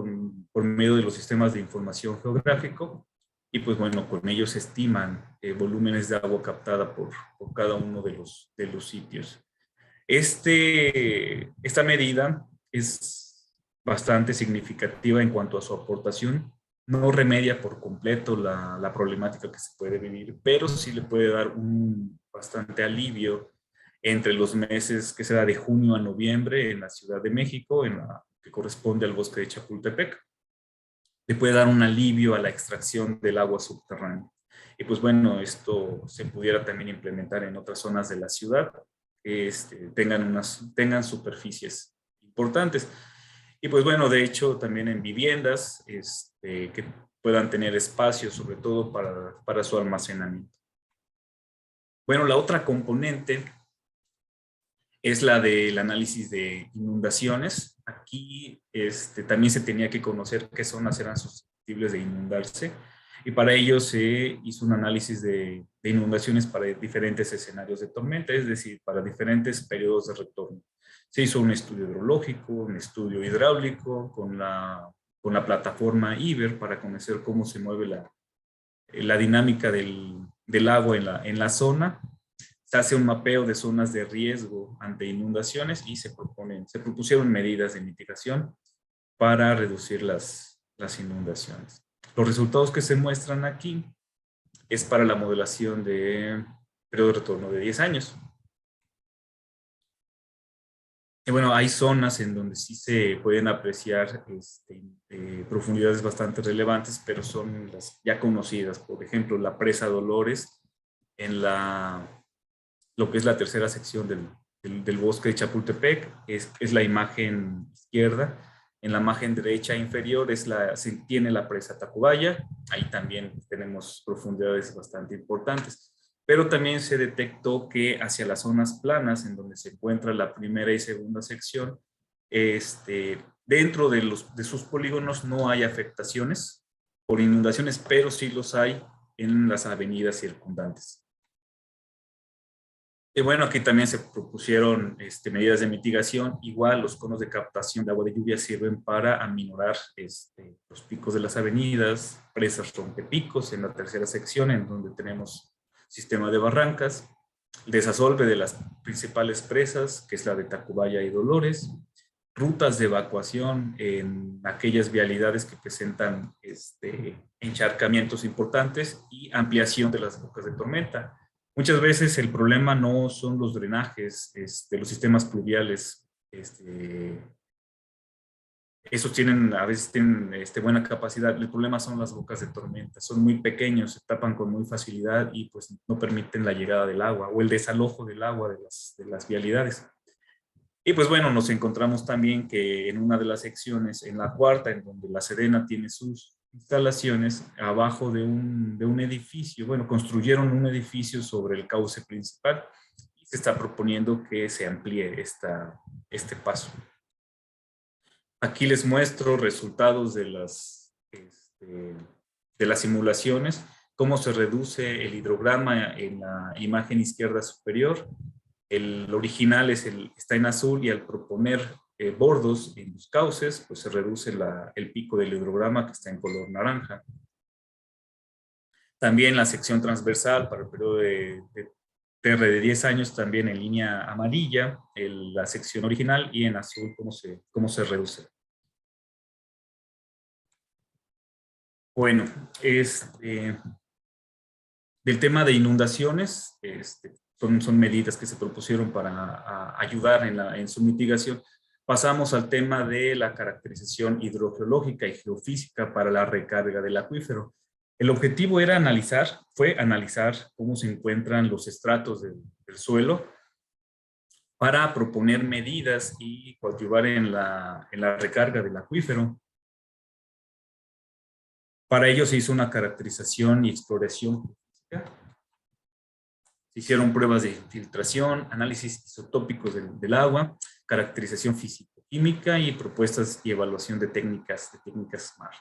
por medio de los sistemas de información geográfico, y pues bueno, con ellos se estiman volúmenes de agua captada por cada uno de los sitios. Esta medida es bastante significativa en cuanto a su aportación. No remedia por completo la problemática que se puede vivir, pero sí le puede dar un bastante alivio entre los meses que será de junio a noviembre en la Ciudad de México, que corresponde al bosque de Chapultepec. Le puede dar un alivio a la extracción del agua subterránea. Y pues bueno, esto se pudiera también implementar en otras zonas de la ciudad, tengan superficies importantes. Y pues bueno, de hecho también en viviendas que puedan tener espacio, sobre todo para su almacenamiento. Bueno, la otra componente es la del análisis de inundaciones. Aquí también se tenía que conocer qué zonas eran susceptibles de inundarse, y para ello se hizo un análisis de inundaciones para diferentes escenarios de tormenta, es decir, para diferentes periodos de retorno. Se hizo un estudio hidrológico, un estudio hidráulico con la plataforma IBER para conocer cómo se mueve la dinámica del agua en la zona. Se hace un mapeo de zonas de riesgo ante inundaciones y se propusieron medidas de mitigación para reducir las las inundaciones. Los resultados que se muestran aquí es para la modelación de periodo de retorno de 10 años. Y bueno, hay zonas en donde sí se pueden apreciar profundidades bastante relevantes, pero son las ya conocidas. Por ejemplo, la presa Dolores en lo que es la tercera sección del bosque de Chapultepec, es la imagen izquierda. En la imagen derecha inferior se tiene la presa Tacubaya. Ahí también tenemos profundidades bastante importantes. Pero también se detectó que hacia las zonas planas, en donde se encuentra la primera y segunda sección, dentro de sus polígonos no hay afectaciones por inundaciones, pero sí los hay en las avenidas circundantes. Y bueno, aquí también se propusieron medidas de mitigación. Igual los conos de captación de agua de lluvia sirven para aminorar los picos de las avenidas, presas rompepicos en la tercera sección, en donde tenemos sistema de barrancas, desasolve de las principales presas, que es la de Tacubaya y Dolores, rutas de evacuación en aquellas vialidades que presentan encharcamientos importantes y ampliación de las bocas de tormenta. Muchas veces el problema no son los drenajes de los sistemas pluviales. Esos a veces tienen buena capacidad. El problema son las bocas de tormenta. Son muy pequeños, se tapan con muy facilidad y pues no permiten la llegada del agua o el desalojo del agua de las vialidades. Y pues bueno, nos encontramos también que en una de las secciones, en la cuarta, en donde la Sedena tiene sus instalaciones, abajo de un edificio, bueno, construyeron un edificio sobre el cauce principal y se está proponiendo que se amplíe este paso. Aquí les muestro resultados de las simulaciones, cómo se reduce el hidrograma en la imagen izquierda superior. El original está en azul y al proponer bordos en los cauces, pues se reduce el pico del hidrograma que está en color naranja. También la sección transversal para el periodo de TR de 10 años, también en línea amarilla, la sección original, y en azul cómo se reduce. Bueno, del tema de inundaciones, son medidas que se propusieron para ayudar en su mitigación. Pasamos al tema de la caracterización hidrogeológica y geofísica para la recarga del acuífero. El objetivo fue analizar cómo se encuentran los estratos del suelo para proponer medidas y coadyuvar en la recarga del acuífero. Para ello se hizo una caracterización y exploración física. Se hicieron pruebas de infiltración, análisis isotópicos del agua, caracterización físico-química y propuestas y evaluación de técnicas SMART.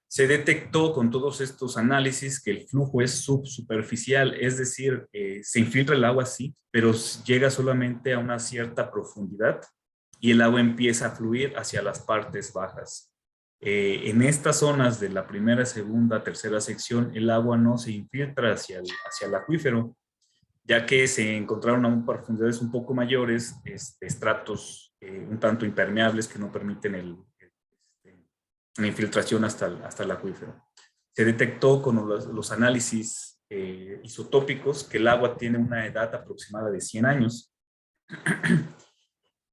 Se detectó con todos estos análisis que el flujo es subsuperficial, es decir, se infiltra el agua sí, pero llega solamente a una cierta profundidad y el agua empieza a fluir hacia las partes bajas. En estas zonas de la primera, segunda, tercera sección, el agua no se infiltra hacia el acuífero, ya que se encontraron a profundidades un poco mayores, estratos un tanto impermeables que no permiten la infiltración hasta el acuífero. Se detectó con los análisis isotópicos que el agua tiene una edad aproximada de 100 años.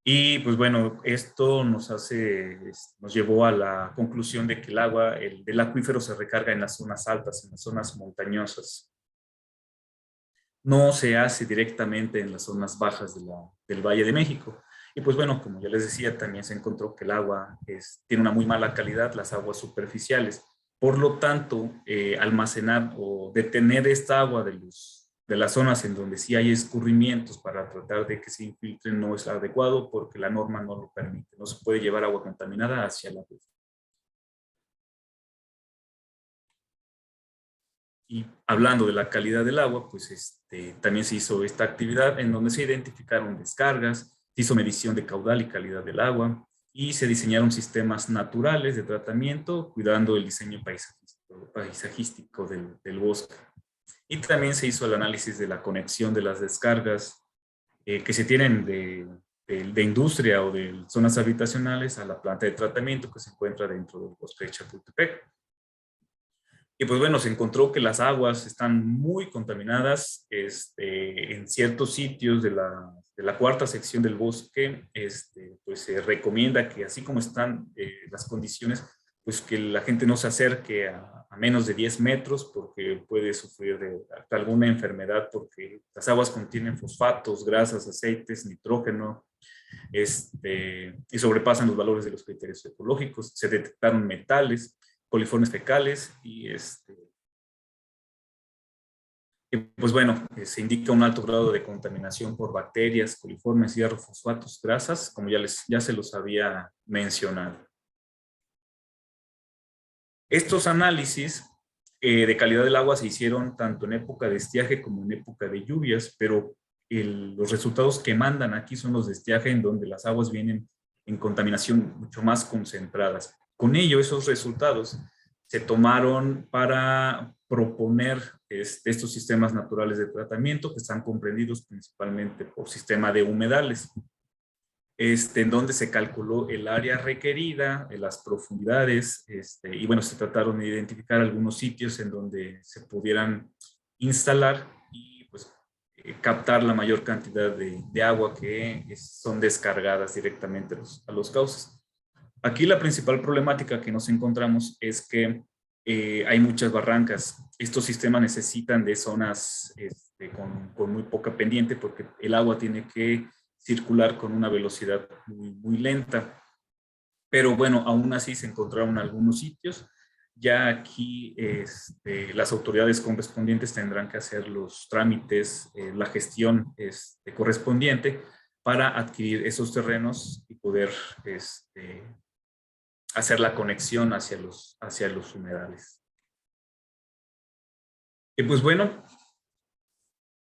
Y pues bueno, esto nos llevó a la conclusión de que el agua del acuífero se recarga en las zonas altas, en las zonas montañosas. No se hace directamente en las zonas bajas del Valle de México. Y pues bueno, como ya les decía, también se encontró que el agua tiene una muy mala calidad, las aguas superficiales. Por lo tanto, almacenar o detener esta agua de las zonas en donde sí hay escurrimientos para tratar de que se infiltren no es adecuado porque la norma no lo permite. No se puede llevar agua contaminada hacia la acuífero. Y hablando de la calidad del agua, pues también se hizo esta actividad en donde se identificaron descargas, se hizo medición de caudal y calidad del agua y se diseñaron sistemas naturales de tratamiento cuidando el diseño paisajístico del bosque. Y también se hizo el análisis de la conexión de las descargas que se tienen de industria o de zonas habitacionales a la planta de tratamiento que se encuentra dentro del bosque de Chapultepec. Y pues bueno, se encontró que las aguas están muy contaminadas en ciertos sitios de la cuarta sección del bosque. Pues se recomienda que así como están las condiciones, pues que la gente no se acerque a menos de 10 metros porque puede sufrir de alguna enfermedad, porque las aguas contienen fosfatos, grasas, aceites, nitrógeno, y sobrepasan los valores de los criterios ecológicos. Se detectaron metales, coliformes fecales y pues bueno, se indica un alto grado de contaminación por bacterias, coliformes, hierro, fosfatos, grasas, como ya se los había mencionado. Estos análisis de calidad del agua se hicieron tanto en época de estiaje como en época de lluvias, pero los resultados que mandan aquí son los de estiaje, en donde las aguas vienen en contaminación mucho más concentradas. Con ello, esos resultados se tomaron para proponer estos sistemas naturales de tratamiento, que están comprendidos principalmente por sistema de humedales, en donde se calculó el área requerida, las profundidades, y bueno, se trataron de identificar algunos sitios en donde se pudieran instalar y pues captar la mayor cantidad de agua que son descargadas directamente a los cauces. Aquí la principal problemática que nos encontramos es que hay muchas barrancas. Estos sistemas necesitan de zonas con muy poca pendiente, porque el agua tiene que circular con una velocidad muy lenta. Pero bueno, aún así se encontraron algunos sitios. Ya aquí las autoridades correspondientes tendrán que hacer los trámites, la gestión correspondiente para adquirir esos terrenos y poder hacer la conexión hacia los humedales. Y pues bueno,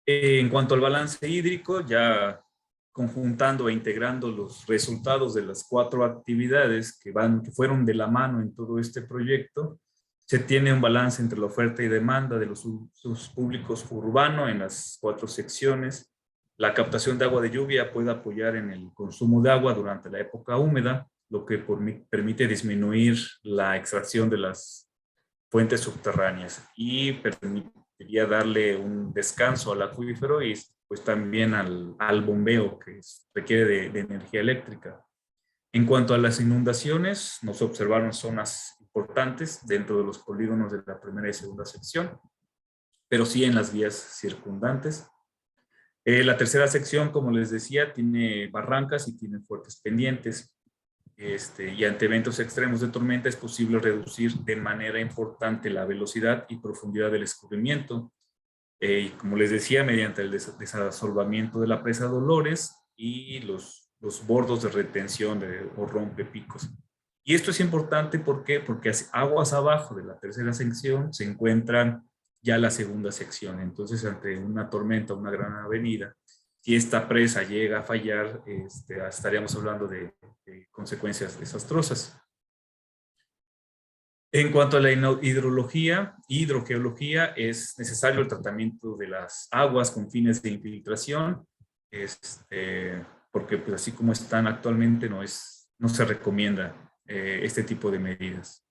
en cuanto al balance hídrico, ya conjuntando e integrando los resultados de las 4 actividades que fueron de la mano en todo este proyecto, se tiene un balance entre la oferta y demanda de los usos públicos urbanos en las 4 secciones. La captación de agua de lluvia puede apoyar en el consumo de agua durante la época húmeda, lo que permite disminuir la extracción de las fuentes subterráneas y permitiría darle un descanso al acuífero y pues también al bombeo que requiere de energía eléctrica. En cuanto a las inundaciones, nos observaron zonas importantes dentro de los polígonos de la primera y segunda sección, pero sí en las vías circundantes. La tercera sección, como les decía, tiene barrancas y tiene fuertes pendientes. Y ante eventos extremos de tormenta es posible reducir de manera importante la velocidad y profundidad del escurrimiento. Y como les decía, mediante el desasolvamiento de la presa Dolores y los bordos de retención o rompepicos. Y esto es importante, ¿por qué? Porque aguas abajo de la tercera sección se encuentran ya la segunda sección. Entonces, ante una tormenta, una gran avenida, si esta presa llega a fallar, estaríamos hablando de consecuencias desastrosas. En cuanto a la hidrogeología, es necesario el tratamiento de las aguas con fines de infiltración, porque pues, así como están actualmente no se recomienda este tipo de medidas.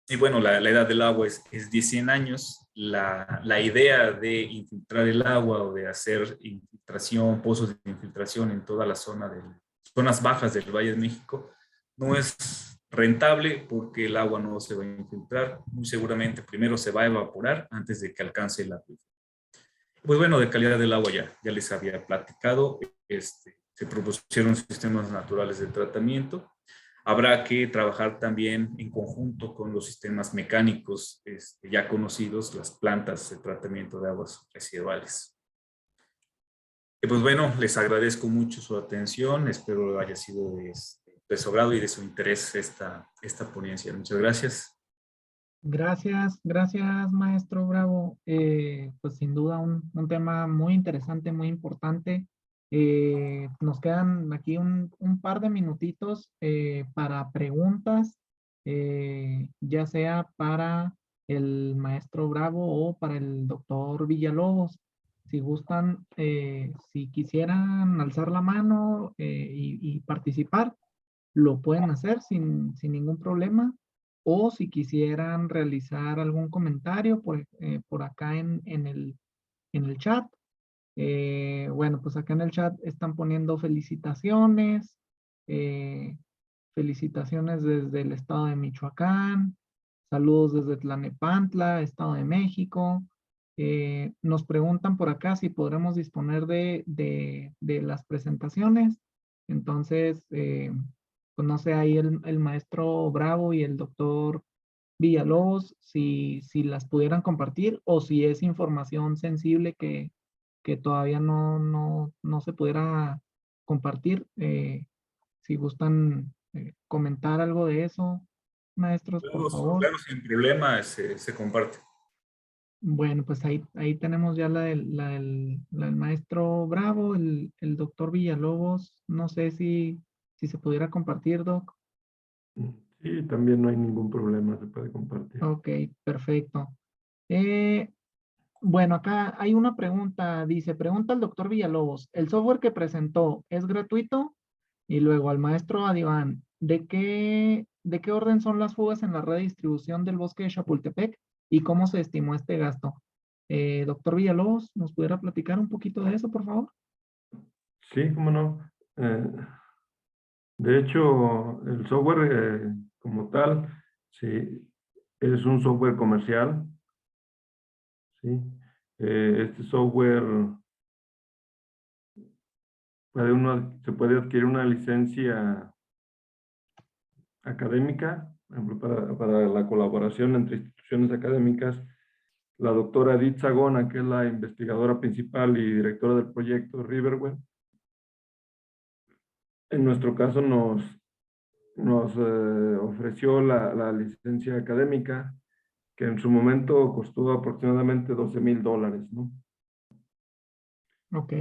Y bueno, la edad del agua es de 100 años. La idea de infiltrar el agua o de hacer infiltración, pozos de infiltración en toda la zonas bajas del Valle de México no es rentable, porque el agua no se va a infiltrar. Muy seguramente primero se va a evaporar antes de que alcance el acuífero. Pues bueno, de calidad del agua ya les había platicado. Se propusieron sistemas naturales de tratamiento. Habrá que trabajar también en conjunto con los sistemas mecánicos ya conocidos, las plantas de tratamiento de aguas residuales. Y pues bueno, les agradezco mucho su atención. Espero haya sido de su agrado y de su interés esta ponencia. Muchas gracias. Gracias, maestro Bravo. Pues sin duda un tema muy interesante, muy importante. Nos quedan aquí un par de minutitos para preguntas, ya sea para el maestro Bravo o para el doctor Villalobos. si gustan, si quisieran alzar la mano y participar, lo pueden hacer sin ningún problema. O si quisieran realizar algún comentario por acá en el chat. Bueno, pues acá en el chat están poniendo felicitaciones. Felicitaciones desde el estado de Michoacán. Saludos desde Tlanepantla, Estado de México. Nos preguntan por acá si podremos disponer de las presentaciones. Entonces, pues no sé, ahí el maestro Bravo y el doctor Villalobos, si las pudieran compartir o si es información sensible que todavía no se pudiera compartir. Si gustan comentar algo de eso, maestros, por favor. Claro, sin problema, se comparte. Bueno, pues ahí tenemos ya la del maestro Bravo, el doctor Villalobos. No sé si se pudiera compartir, Doc. Sí, también no hay ningún problema, se puede compartir. Ok, perfecto. Eh, bueno, acá hay una pregunta. Dice, pregunta al doctor Villalobos, ¿el software que presentó es gratuito? Y luego al maestro Adiván, ¿de qué orden son las fugas en la red de distribución del bosque de Chapultepec y cómo se estimó este gasto? Doctor Villalobos, ¿nos pudiera platicar un poquito de eso, por favor? Sí, cómo no. De hecho, el software como tal, sí, es un software comercial, ¿sí? Este software se puede adquirir una licencia académica, por ejemplo, para la colaboración entre instituciones académicas. La doctora Edith Sagona, que es la investigadora principal y directora del proyecto Riverware, en nuestro caso nos ofreció la licencia académica, que en su momento costó aproximadamente $12,000, ¿no? Ok,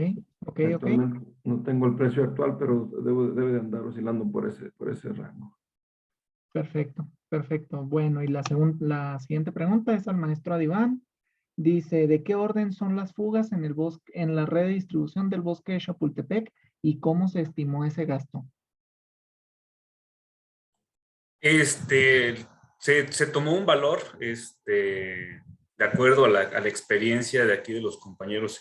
ok. Actualmente no tengo el precio actual, pero debe de andar oscilando por ese rango. Perfecto, perfecto. Bueno, y la siguiente pregunta es al maestro Adiván. Dice, ¿de qué orden son las fugas en el bosque, en la red de distribución del bosque de Chapultepec y cómo se estimó ese gasto? Se tomó un valor, de acuerdo a la experiencia de aquí de los compañeros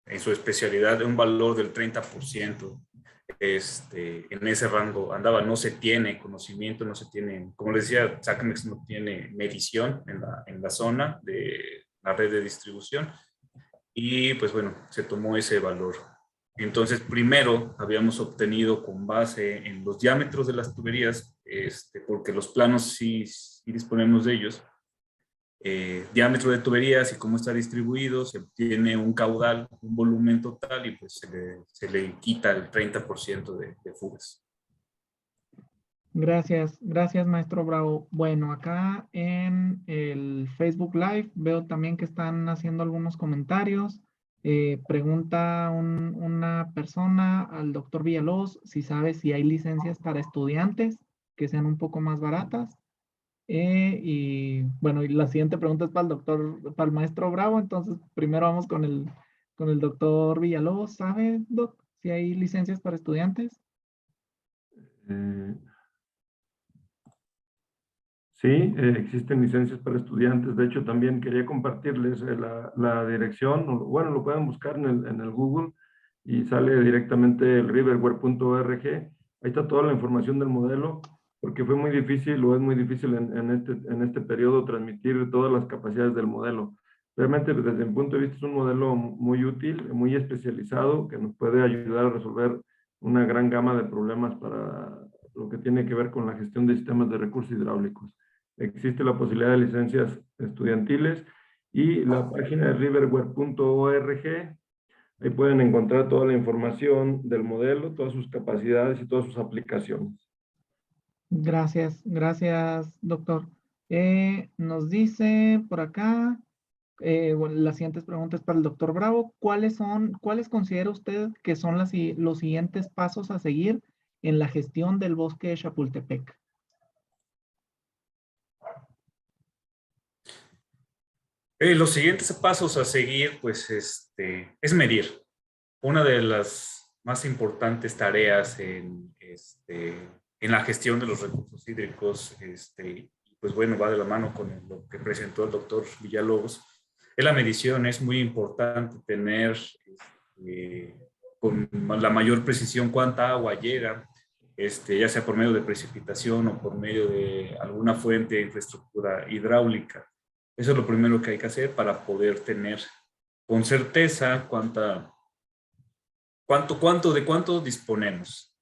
en su especialidad, de un valor del 30%. En ese rango andaba, no se tiene conocimiento, no se tiene, como les decía, SACMEX no tiene medición en la zona de la red de distribución y pues bueno, se tomó ese valor. Entonces, primero habíamos obtenido con base en los diámetros de las tuberías, porque los planos sí disponemos de ellos, diámetro de tuberías y cómo está distribuido, se obtiene un caudal, un volumen total y pues se le quita el 30% de fugas. Gracias, gracias, maestro Bravo. Bueno, acá en el Facebook Live veo también que están haciendo algunos comentarios. Pregunta una persona al doctor Villalobos si sabe si hay licencias para estudiantes que sean un poco más baratas. Y bueno, y la siguiente pregunta es para el maestro Bravo. Entonces, primero vamos con el doctor Villalobos. ¿Sabe, doc, si hay licencias para estudiantes? Eh, Sí, existen licencias para estudiantes. De hecho, también quería compartirles la dirección. Bueno, lo pueden buscar en el Google y sale directamente el riverware.org. Ahí está toda la información del modelo, porque fue muy difícil o es muy difícil en este periodo transmitir todas las capacidades del modelo. Realmente, desde mi punto de vista, es un modelo muy útil, muy especializado, que nos puede ayudar a resolver una gran gama de problemas para lo que tiene que ver con la gestión de sistemas de recursos hidráulicos. Existe la posibilidad de licencias estudiantiles y la página de riverware.org. Ahí pueden encontrar toda la información del modelo, todas sus capacidades y todas sus aplicaciones. Gracias, gracias, doctor. Nos dice por acá, bueno, las siguientes preguntas para el doctor Bravo. ¿Cuáles considera usted que son los siguientes pasos a seguir en la gestión del bosque de Chapultepec? Los siguientes pasos a seguir, pues, es medir. Una de las más importantes tareas en la gestión de los recursos hídricos, pues bueno, va de la mano con lo que presentó el doctor Villalobos, es la medición. Es muy importante tener con la mayor precisión cuánta agua llega, ya sea por medio de precipitación o por medio de alguna fuente de infraestructura hidráulica. Eso es lo primero que hay que hacer para poder tener con certeza de cuánto disponemos.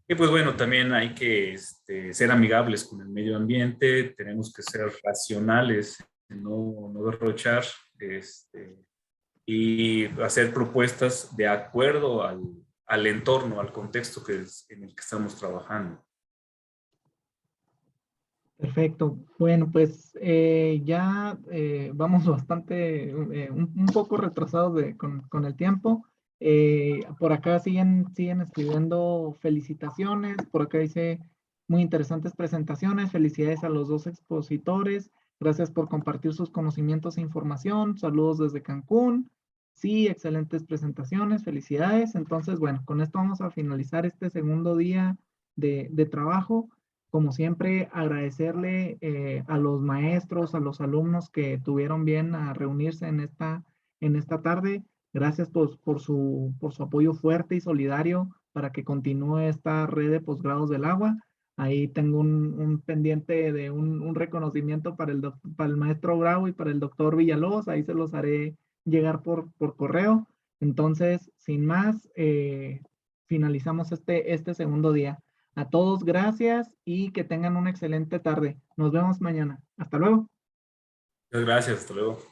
Y pues bueno, también hay que ser amigables con el medio ambiente, tenemos que ser racionales, no derrochar, y hacer propuestas de acuerdo al entorno, al contexto en el que estamos trabajando. Perfecto. Bueno, pues ya vamos bastante, un poco retrasados con el tiempo. Por acá siguen escribiendo felicitaciones. Por acá dice muy interesantes presentaciones. Felicidades a los dos expositores. Gracias por compartir sus conocimientos e información. Saludos desde Cancún. Sí, excelentes presentaciones. Felicidades. Entonces, bueno, con esto vamos a finalizar este segundo día de trabajo. Como siempre, agradecerle a los maestros, a los alumnos que tuvieron bien a reunirse en esta tarde. Gracias por su apoyo fuerte y solidario para que continúe esta red de posgrados del agua. Ahí tengo un pendiente de un reconocimiento para el maestro Bravo y para el doctor Villalobos. Ahí se los haré llegar por correo. Entonces, sin más, finalizamos este segundo día. A todos, gracias y que tengan una excelente tarde. Nos vemos mañana. Hasta luego. Muchas gracias, hasta luego.